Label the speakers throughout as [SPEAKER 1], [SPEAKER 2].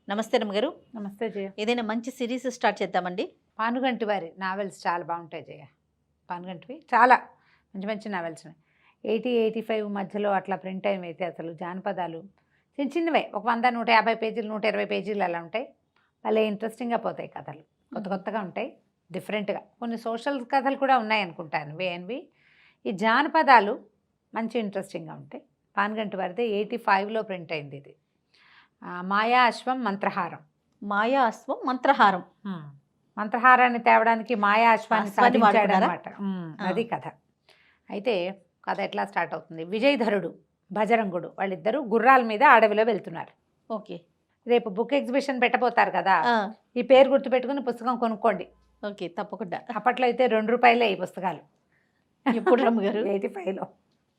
[SPEAKER 1] నమస్తే రమ్మగారు.
[SPEAKER 2] నమస్తే జయ.
[SPEAKER 1] ఏదైనా మంచి సిరీస్ స్టార్ట్ చేద్దామండి.
[SPEAKER 2] పానుగంటి వారి నావెల్స్ చాలా బాగుంటాయి జయ. పానుగంటివి చాలా మంచి మంచి నావెల్స్ ఉన్నాయి. 80-85 మధ్యలో అట్లా ప్రింట్ అయినవి అయితే అసలు జానపదాలు చిన్న చిన్నవే, ఒక 100-150 పేజీలు 120 పేజీలు అలా ఉంటాయి. భలే ఇంట్రెస్టింగ్గా పోతాయి కథలు, కొత్త కొత్తగా ఉంటాయి, డిఫరెంట్గా. కొన్ని సోషల్ కథలు కూడా ఉన్నాయి అనుకుంటాను వేఎన్వి. ఈ జానపదాలు మంచి ఇంట్రెస్టింగ్గా ఉంటాయి. పానుగంటి వారిదే 85లో ప్రింట్ అయింది ఇది. మాయా అశ్వం మంత్రహారం.
[SPEAKER 1] మాయా అశ్వం మంత్రహారం.
[SPEAKER 2] మంత్రహారాన్ని తేవడానికి మాయా అశ్వాన్ని
[SPEAKER 1] అశ్వాన్ని
[SPEAKER 2] సాధించాడు
[SPEAKER 1] వాడుకున్నారా?
[SPEAKER 2] అనమాట. అది కథ. అయితే కథ ఎట్లా స్టార్ట్ అవుతుంది? విజయధరుడు, భజరంగుడు వాళ్ళిద్దరూ గుర్రాల మీద అడవిలో వెళ్తున్నారు.
[SPEAKER 1] ఓకే.
[SPEAKER 2] రేపు బుక్ ఎగ్జిబిషన్ పెట్టబోతారు కదా,
[SPEAKER 1] ఆ,
[SPEAKER 2] ఈ పేరు గుర్తుపెట్టుకుని పుస్తకం కొనుక్కోండి.
[SPEAKER 1] ఓకే తప్పకుండా.
[SPEAKER 2] అప్పట్లో అయితే ₹2 ఈ పుస్తకాలు.
[SPEAKER 1] ఎప్పుడు రమ్మగారు?
[SPEAKER 2] 85లో.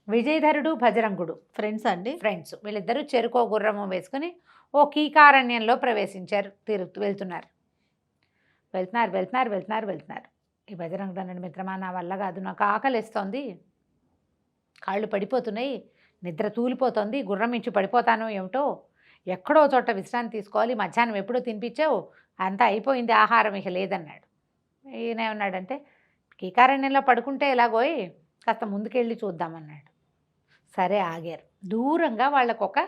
[SPEAKER 2] విజయధరుడు భజరంగుడు
[SPEAKER 1] ఫ్రెండ్స్ అండి?
[SPEAKER 2] ఫ్రెండ్స్. వీళ్ళిద్దరూ చెరుకో గుర్రము వేసుకుని ఓ కీకారణ్యంలో ప్రవేశించారు. వెళ్తున్నారు. ఈ భజరంగుడు అన్నాడు, మిత్రమా నా వల్ల కాదు, నాకు ఆకలిస్తోంది, కాళ్ళు పడిపోతున్నాయి, నిద్ర తూలిపోతుంది, గుర్రం మించి పడిపోతాను ఏమిటో, ఎక్కడో చోట విశ్రాంతి తీసుకోవాలి, మధ్యాహ్నం ఎప్పుడో తినిపించావు, అంతా అయిపోయింది, ఆహారం ఇక లేదన్నాడు. ఈయన ఏమన్నాడంటే, కీకారణ్యంలో పడుకుంటే ఎలాగోయ్, కాస్త ముందుకెళ్ళి చూద్దామన్నాడు. సరే ఆగారు. దూరంగా వాళ్ళకు ఒక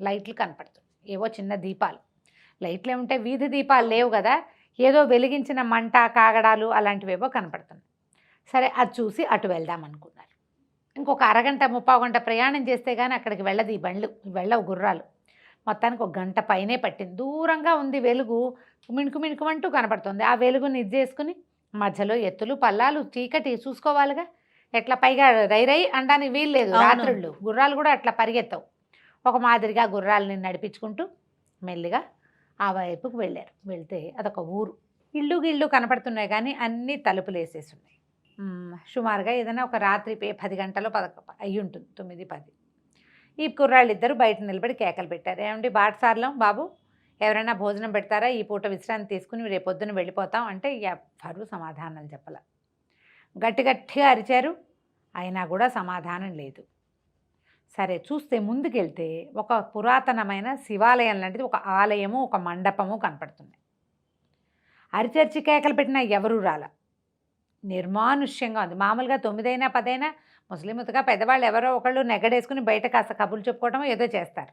[SPEAKER 2] లైట్లు కనపడుతుంది, ఏవో చిన్న దీపాలు. లైట్లు ఏముంటే వీధి దీపాలు లేవు కదా, ఏదో వెలిగించిన మంట కాగడాలు అలాంటివేవో కనపడుతున్నాయి. సరే అది చూసి అటు వెళ్దాం అనుకున్నారు. ఇంకొక అరగంట 30 గంట ప్రయాణం చేస్తే కానీ అక్కడికి వెళ్ళదు ఈ బండ్లు, వెళ్ళవు గుర్రాలు. మొత్తానికి 1 గంట పైనే పట్టింది. దూరంగా ఉంది వెలుగు, మిణుకుమంటూ కనపడుతుంది. ఆ వెలుగుని ఇది చేసుకుని మధ్యలో ఎత్తులు పల్లాలు చీకటి చూసుకోవాలిగా, ఎట్లా పైగా రై అనడానికి వీలు లేదు. రాత్రుళ్ళు గుర్రాలు కూడా అట్లా పరిగెత్తవు. ఒక మాదిరిగా గుర్రాలని నడిపించుకుంటూ మెల్లిగా ఆ వైపుకు వెళ్ళారు. వెళ్తే అదొక ఊరు. ఇళ్ళు కనపడుతున్నాయి కానీ అన్నీ తలుపులు వేసేసి ఉన్నాయి. సుమారుగా ఏదైనా ఒక రాత్రి 10 గంటలో అయ్యి ఉంటుంది, 9-10. ఈ కుర్రాళ్ళిద్దరూ బయట నిలబడి కేకలు పెట్టారు. ఏమండి బాటసార్లం బాబు, ఎవరైనా భోజనం పెడతారా, ఈ పూట విశ్రాంతి తీసుకుని రేపొద్దున వెళ్ళిపోతాం అంటే ఎవ్వరూ సమాధానాలు చెప్పాల. గట్టిగా అరిచారు, అయినా కూడా సమాధానం లేదు. సరే చూస్తే ముందుకెళ్తే ఒక పురాతనమైన శివాలయం లాంటిది, ఒక ఆలయము, ఒక మండపము కనపడుతుంది. అరిచర్చి కేకలు పెట్టినా ఎవరూ రాల. నిర్మానుష్యంగా ఉంది. మామూలుగా 9 10 ముస్లింగా పెద్దవాళ్ళు ఎవరో ఒకళ్ళు నెగడేసుకుని బయట కాస్త కబుర్లు చెప్పుకోవటం ఏదో చేస్తారు.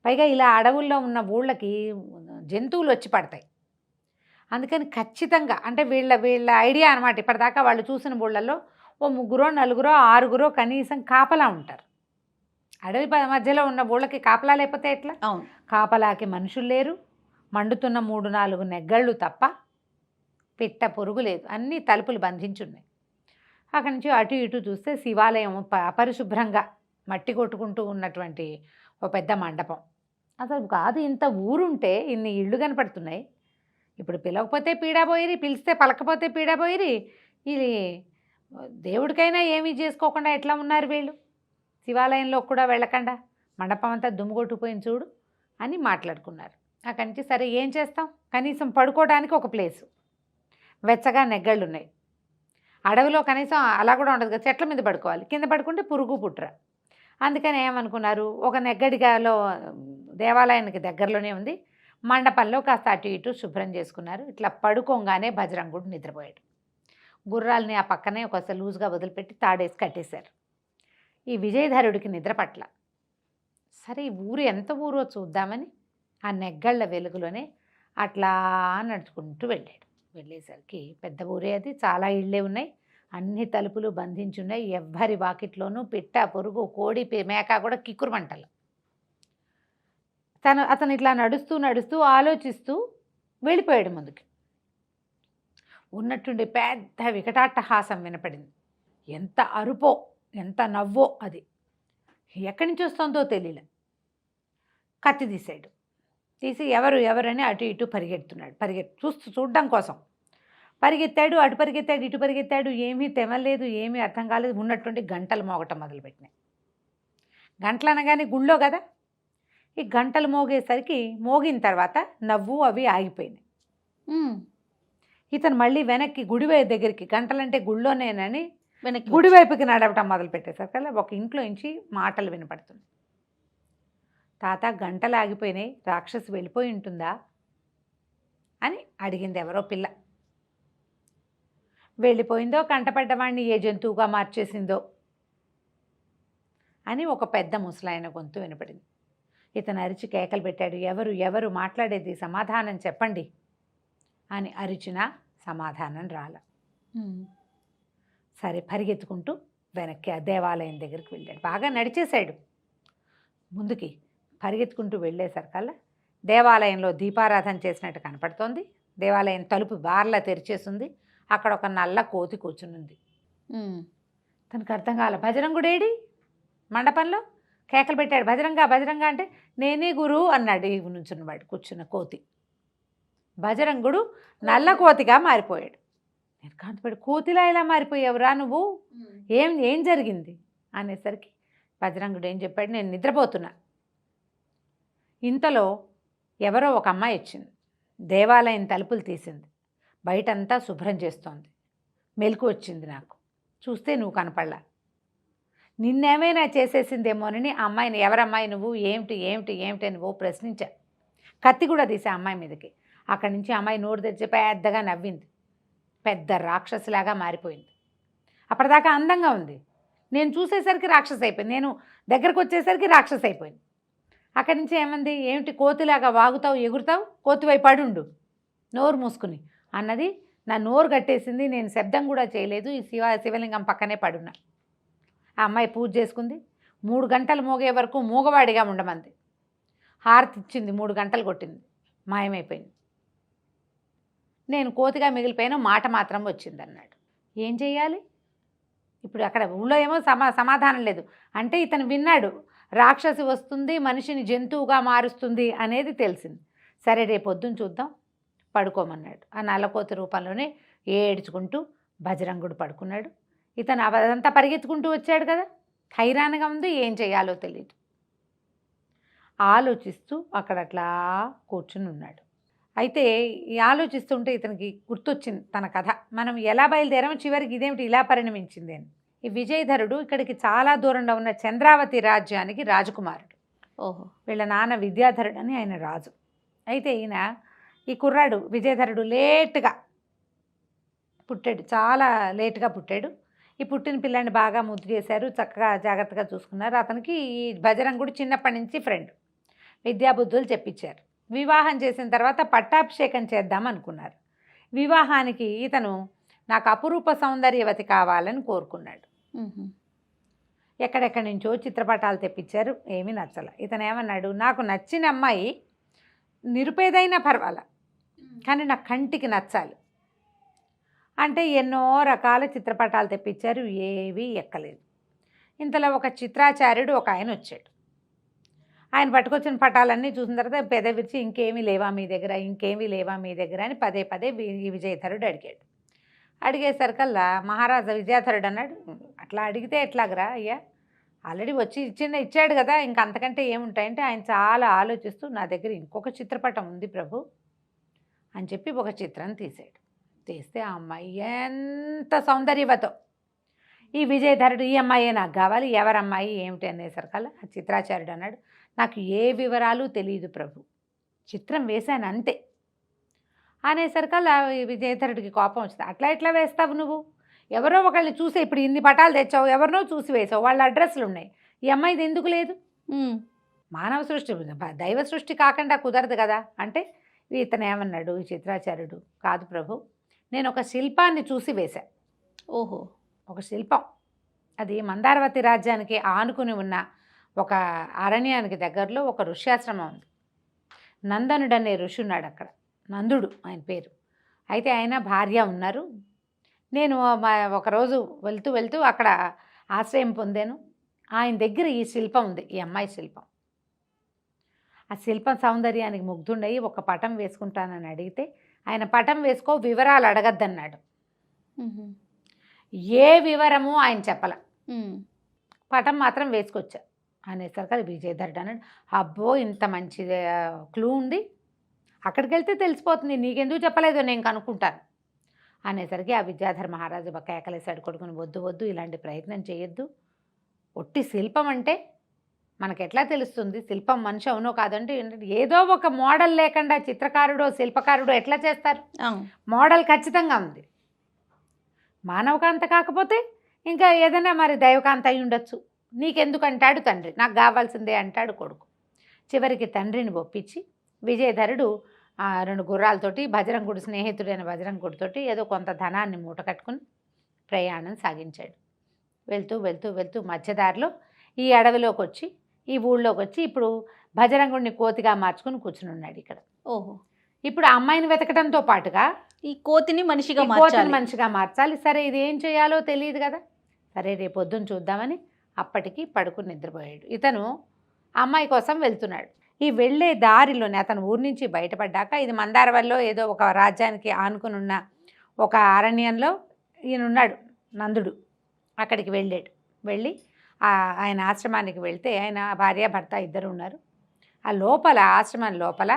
[SPEAKER 2] పైగా ఇలా అడవుల్లో ఉన్న ఊళ్ళకి జంతువులు వచ్చి పడతాయి. అందుకని ఖచ్చితంగా అంటే వీళ్ళ ఐడియా అనమాట. ఇప్పటిదాకా వాళ్ళు చూసిన ఊళ్ళల్లో ఓ 3 4 6 కనీసం కాపలా ఉంటారు. అడవి మధ్యలో ఉన్న ఊళ్ళకి కాపలా లేకపోతే ఎట్లా?
[SPEAKER 1] అవును.
[SPEAKER 2] కాపలాకి మనుషులు లేరు, మండుతున్న 3-4 నెగ్గళ్ళు తప్ప పిట్ట పొరుగు లేదు, అన్నీ తలుపులు బంధించున్నాయి. అక్కడి నుంచి అటు ఇటు చూస్తే శివాలయం అపరిశుభ్రంగా మట్టి కొట్టుకుంటూ ఉన్నటువంటి ఓ పెద్ద మండపం. అసలు కాదు, ఇంత ఊరుంటే ఇన్ని ఇళ్ళు కనపడుతున్నాయి. ఇప్పుడు పిలవకపోతే పీడాపోయిరి, పిలిస్తే పలకపోతే పీడాపోయిరి. ఇది దేవుడికైనా ఏమీ చేసుకోకుండా ఎట్లా ఉన్నారు వీళ్ళు, శివాలయంలో కూడా వెళ్ళకుండా మండపం అంతా దుమ్ము కొట్టుకుపోయింది చూడు అని మాట్లాడుకున్నారు. అక్కడి నుంచి సరే ఏం చేస్తాం, కనీసం పడుకోవడానికి ఒక ప్లేసు, వెచ్చగా నెగ్గళ్ళు ఉన్నాయి. అడవిలో కనీసం అలా కూడా ఉండదు కదా, చెట్ల మీద పడుకోవాలి, కింద పడుకుంటే పురుగు పుట్ర. అందుకని ఏమనుకున్నారు, ఒక నెగ్గడిగాలో దేవాలయానికి దగ్గరలోనే ఉంది మండపంలో కాస్త అటు ఇటు శుభ్రం చేసుకున్నారు. ఇట్లా పడుకోగానే భజరంగుడు నిద్రపోయాడు. గుర్రాలని ఆ పక్కనే ఒక లూజ్గా వదిలిపెట్టి తాడేసి కట్టేశారు. ఈ విజయధరుడికి నిద్ర పట్ల. సరే ఈ ఊరు ఎంత ఊరో చూద్దామని ఆ నెగ్గళ్ళ వెలుగులోనే అట్లా నడుచుకుంటూ వెళ్ళాడు. వెళ్ళేసరికి పెద్ద ఊరే అది, చాలా ఇళ్ళే ఉన్నాయి, అన్ని తలుపులు బంధించున్నాయి, ఎవ్వరి వాకిట్లోనూ పిట్ట పొరుగు కోడి మేక కూడా కిక్కురుమంటలు. అతను ఇట్లా నడుస్తూ ఆలోచిస్తూ వెళ్ళిపోయాడు ముందుకి. ఉన్నట్టుండి పెద్ద వికటాట్టహాసం వినపడింది. ఎంత అరుపో ఎంత నవ్వో అది, ఎక్కడి నుంచి వస్తుందో తెలియలే. కత్తి తీసి ఎవరని అటు ఇటు పరిగెడుతున్నాడు. చూడడం కోసం పరిగెత్తాడు, అటు పరిగెత్తాడు, ఇటు పరిగెత్తాడు, ఏమీ తెమలేదు, ఏమీ అర్థం కాలేదు. ఉన్నటువంటి గంటలు మోగటం మొదలుపెట్టినాయి. గంటలు అనగానే గుళ్ళో కదా, ఈ గంటలు మోగేసరికి మోగిన తర్వాత నవ్వు అవి ఆగిపోయినాయి. ఇతను మళ్ళీ వెనక్కి గుడి దగ్గరికి, గంటలంటే గుళ్ళోనేనని
[SPEAKER 1] వెనక్కి
[SPEAKER 2] గుడివైపుకి నడవటం మొదలు పెట్టేసరికి ఒక ఇంట్లో నుంచి మాటలు వినపడుతుంది. తాత గంటలు ఆగిపోయినాయి, రాక్షసి వెళ్ళిపోయి ఉంటుందా అని అడిగింది ఎవరో పిల్ల. వెళ్ళిపోయిందో కంటపడ్డవాడిని ఏ జంతువుగా మార్చేసిందో అని ఒక పెద్ద ముసలాయన గొంతు వినపడింది. ఇతను అరిచి కేకలు పెట్టాడు, ఎవరు ఎవరు మాట్లాడేది, సమాధానం చెప్పండి అని అరిచినా సమాధానం రాల. సరే పరిగెత్తుకుంటూ వెనక్కి ఆ దేవాలయం దగ్గరికి వెళ్ళాడు. బాగా నడిచేశాడు ముందుకి. పరిగెత్తుకుంటూ వెళ్ళేసరికల్లా దేవాలయంలో దీపారాధన చేసినట్టు కనపడుతోంది. దేవాలయం తలుపు బార్లా తెరిచేసింది. అక్కడ ఒక నల్ల కోతి కూర్చునుంది. తనకు అర్థం కాల. బజరంగుడేడి మండపంలో కేకలు పెట్టాడు, బజరంగా బజరంగా అంటే నేనే గురు అన్నాడు ఈ నుంచున్నవాడు కూర్చున్న కోతి. బజరంగుడు నల్ల కోతిగా మారిపోయాడు. నేను కాంతిపడి, కోతిలా ఇలా మారిపోయావురా నువ్వు, ఏం జరిగింది అనేసరికి బజరంగుడు ఏం చెప్పాడు, నేను నిద్రపోతున్నా. ఇంతలో ఎవరో ఒక అమ్మాయి వచ్చింది. దేవాలయం తలుపులు తీసింది. బయటంతా శుభ్రం చేస్తోంది. మెలకు వచ్చింది నాకు. చూస్తే నువ్వు కనపడలా. నిన్నేమైనా చేసేసిందేమోనని ఆ అమ్మాయిని, ఎవరమ్మాయి నువ్వు, ఏమిటి ఏమిటి ఏమిటి అని ప్రశ్నించా. కత్తి కూడా తీసా అమ్మాయి మీదకి. అక్కడి నుంచి అమ్మాయి నోరు తెరిచి పెద్దగా నవ్వింది. పెద్ద రాక్షసిలాగా మారిపోయింది. అప్పటిదాకా అందంగా ఉంది. నేను చూసేసరికి రాక్షసి అయిపోయింది. నేను దగ్గరకు వచ్చేసరికి రాక్షసి అయిపోయింది. అక్కడి నుంచి ఏమంది, ఏమిటి కోతిలాగా వాగుతావు, ఎగురుతావు, కోతివైపు పడుండు నోరు మూసుకుని అన్నది. నా నోరు కట్టేసింది. నేను శబ్దం కూడా చేయలేదు. ఈ శివలింగం పక్కనే పడున్నా. ఆ అమ్మాయి పూజ చేసుకుంది. 3 గంటలు మోగే వరకు మూగవాడిగా ఉండమంది. హారతి ఇచ్చింది. 3 గంటలు కొట్టింది. మాయమైపోయింది. నేను కోతిగా మిగిలిపోయాను, మాట మాత్రం వచ్చిందన్నాడు. ఏం చెయ్యాలి ఇప్పుడు? అక్కడ ఊళ్ళో ఏమో సమాధానం లేదు. అంటే ఇతను విన్నాడు, రాక్షసి వస్తుంది, మనిషిని జంతువుగా మారుస్తుంది అనేది తెలిసింది. సరే రేపు పొద్దున్న చూద్దాం, పడుకోమన్నాడు. ఆ నల్లకోతి రూపంలోనే ఏడ్చుకుంటూ బజరంగుడు పడుకున్నాడు. ఇతను అదంతా పరిగెత్తుకుంటూ వచ్చాడు కదా, హైరాణగా ఉంది, ఏం చేయాలో తెలియదు. ఆలోచిస్తూ అక్కడ అట్లా కూర్చుని ఉన్నాడు. అయితే ఈ ఆలోచిస్తుంటే ఇతనికి గుర్తొచ్చింది తన కథ. మనం ఎలా బయలుదేరామో చివరికి ఇదేమిటి ఇలా పరిణమించింది అని. ఈ విజయధరుడు ఇక్కడికి చాలా దూరంలో ఉన్న చంద్రావతి రాజ్యానికి రాజకుమారుడు.
[SPEAKER 1] ఓహో. వీళ్ళ
[SPEAKER 2] నాన్న విద్యాధరుడు అని ఆయన రాజు. అయితే ఈయన ఈ కుర్రాడు విజయధరుడు లేటుగా పుట్టాడు, చాలా లేటుగా పుట్టాడు. ఈ పుట్టిన పిల్లాన్ని బాగా ముద్దు చేశారు, చక్కగా జాగ్రత్తగా చూసుకున్నారు. అతనికి ఈ బజరంగుడు చిన్నప్పటి నుంచి ఫ్రెండ్. విద్యాబుద్ధులు చెప్పించారు. వివాహం చేసిన తర్వాత పట్టాభిషేకం చేద్దాం అనుకున్నారు. వివాహానికి ఇతను నాకు అపురూప సౌందర్యవతి కావాలని కోరుకున్నాడు. ఎక్కడెక్కడి నుంచో చిత్రపటాలు తెప్పించారు, ఏమీ నచ్చల. ఇతను ఏమన్నాడు, నాకు నచ్చిన అమ్మాయి నిరుపేదైనా పర్వాలా, కానీ నా కంటికి నచ్చాలి అంటే ఎన్నో రకాల చిత్రపటాలు తెప్పించారు, ఏవీ ఎక్కలేదు. ఇంతలో ఒక చిత్రాచార్యుడు ఒక ఆయన వచ్చాడు. ఆయన పట్టుకొచ్చిన పటాలన్నీ చూసిన తర్వాత పెద విరిచి, ఇంకేమీ లేవా మీ దగ్గర, ఇంకేమీ లేవా మీ దగ్గర అని పదే పదే విజయధరుడు అడిగాడు. అడిగేసరికల్లా మహారాజా విజయధరుడు అన్నాడు, అట్లా అడిగితే ఎట్లాగరా అయ్యా, ఆల్రెడీ వచ్చి ఇచ్చాడు కదా, ఇంక అంతకంటే ఏముంటాయంటే ఆయన చాలా ఆలోచిస్తూ, నా దగ్గర ఇంకొక చిత్రపటం ఉంది ప్రభు అని చెప్పి ఒక చిత్రం తీసాడు. తీస్తే ఆ అమ్మాయి ఎంత సౌందర్యవతో. ఈ విజయధరుడు, ఈ అమ్మాయే నాకు కావాలి, ఎవరమ్మాయి ఏమిటి అనేసరికల్లా ఆ చిత్రాచార్యుడు అన్నాడు, నాకు ఏ వివరాలు తెలియదు ప్రభు, చిత్రం వేశాను అంతే అనేసరికల్లా విజయధరుడికి కోపం వచ్చింది. అట్లా ఎట్లా వేస్తావు నువ్వు, ఎవరో ఒకళ్ళని చూసే, ఇప్పుడు ఇన్ని పటాలు తెచ్చావు, ఎవరినో చూసి వేసావు, వాళ్ళ అడ్రస్లు ఉన్నాయి, ఈ అమ్మాయిది ఎందుకు లేదు? మానవ సృష్టి, దైవ సృష్టి కాకుండా కుదరదు కదా అంటే ఇతను ఏమన్నాడు ఈ చిత్రాచార్యుడు, కాదు ప్రభు, నేను ఒక శిల్పాన్ని చూసి వేశా.
[SPEAKER 1] ఓహో.
[SPEAKER 2] ఒక శిల్పం, అది మందారవతి రాజ్యానికి ఆనుకుని ఉన్న ఒక అరణ్యానికి దగ్గరలో ఒక ఋష్యాశ్రమం ఉంది. నందనుడు అనే ఋషి ఉన్నాడు అక్కడ, నందుడు ఆయన పేరు. అయితే ఆయన భార్య ఉన్నారు. నేను ఒకరోజు వెళ్తూ అక్కడ ఆశ్రయం పొందాను. ఆయన దగ్గర ఈ శిల్పం ఉంది, ఈ అమ్మాయి శిల్పం. ఆ శిల్పం సౌందర్యానికి ముగ్ధుండయి ఒక పటం వేసుకుంటానని అడిగితే ఆయన పటం వేసుకో, వివరాలు అడగద్దన్నాడు. ఏ వివరము ఆయన చెప్పల, పటం మాత్రం వేసుకొచ్చా అనేసరికి అది విజయధరుడు అన్నాడు, అబ్బో ఇంత మంచి క్లూ ఉంది, అక్కడికి వెళ్తే తెలిసిపోతుంది, నీకెందుకు చెప్పలేదు, నేను కనుక్కుంటాను అనేసరికి ఆ విద్యాధర మహారాజు కేకలేసాడు కొడుకుని, వద్దు వద్దు, ఇలాంటి ప్రయత్నం చేయొద్దు, ఒట్టి శిల్పం అంటే మనకు ఎట్లా తెలుస్తుంది శిల్పం మనిషి అవునో కాదంటే ఏంటంటే ఏదో ఒక మోడల్ లేకుండా చిత్రకారుడో శిల్పకారుడో ఎట్లా చేస్తారు? మోడల్ ఖచ్చితంగా ఉంది. మానవకాంత కాకపోతే ఇంకా ఏదైనా మరి దైవకాంత అయి ఉండొచ్చు. నీకెందుకు అంటాడు తండ్రి, నాకు కావాల్సిందే అంటాడు కొడుకు. చివరికి తండ్రిని ఒప్పించి విజయధరుడు 2 గుర్రాలతోటి బజరంగుడు స్నేహితుడైన బజరంగుడితోటి ఏదో కొంత ధనాన్ని మూట కట్టుకుని ప్రయాణం సాగించాడు. వెళ్తూ వెళ్తూ వెళ్తూ మధ్యదారిలో ఈ అడవిలోకి వచ్చి ఈ ఊళ్ళోకి వచ్చి ఇప్పుడు బజరంగుడిని కోతిగా మార్చుకుని కూర్చుని ఉన్నాడు ఇక్కడ.
[SPEAKER 1] ఓహో,
[SPEAKER 2] ఇప్పుడు ఆ అమ్మాయిని వెతకడంతో పాటుగా
[SPEAKER 1] ఈ కోతిని మనిషిగా
[SPEAKER 2] మనిషిగా మార్చాలి. సరే ఇది ఏం చేయాలో తెలియదు కదా, సరే రేపు పొద్దున్న చూద్దామని అప్పటికి పడుకుని నిద్రపోయాడు. ఇతను అమ్మాయి కోసం వెళ్తున్నాడు. ఈ వెళ్ళే దారిలోనే అతను ఊరి నుంచి బయటపడ్డాక ఇది మందారవల్లో ఏదో ఒక రాజ్యానికి ఆనుకుని ఉన్న ఒక అరణ్యంలో ఈయనున్నాడు నందుడు. అక్కడికి వెళ్ళాడు. వెళ్ళి ఆయన ఆశ్రమానికి వెళ్తే ఆయన భార్య భర్త ఇద్దరు ఉన్నారు. ఆ లోపల ఆశ్రమం లోపల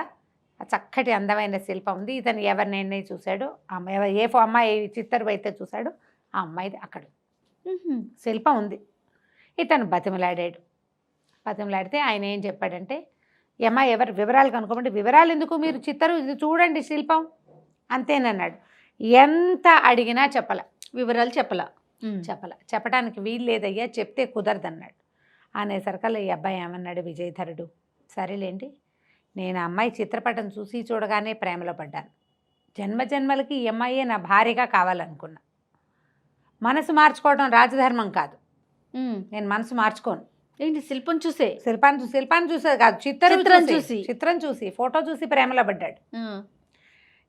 [SPEAKER 2] చక్కటి అందమైన శిల్పం ఉంది. ఇతను ఎవరినైనా చూశాడో ఏ అమ్మాయి చిత్తరు అయితే చూశాడో ఆ అమ్మాయిది అక్కడ శిల్పం ఉంది. ఇతను బతిమలాడాడు. బతిమలాడితే ఆయన ఏం చెప్పాడంటే, ఈ అమ్మాయి ఎవరు వివరాలు కనుక్కోమంటే, వివరాలు ఎందుకు, మీరు చిత్తరు ఇది చూడండి శిల్పం అంతేనన్నాడు. ఎంత అడిగినా వివరాలు చెప్పడానికి వీలు లేదయ్యా, చెప్తే కుదరదన్నాడు. అనేసరికల్లా ఈ అబ్బాయి ఏమన్నాడు విజయధరుడు, సరేలేండి నేను అమ్మాయి చిత్రపటం చూసి చూడగానే ప్రేమలో పడ్డాను. జన్మజన్మలకి ఈ అమ్మాయే నా భార్యగా కావాలనుకున్నా. మనసు మార్చుకోవడం రాజధర్మం కాదు. నేను మనసు మార్చుకోను.
[SPEAKER 1] ఏంటి శిల్పం చూసే?
[SPEAKER 2] శిల్పాన్ని చూసేది కాదు, చిత్రం చూసి ఫోటో చూసి ప్రేమలో పడ్డాడు.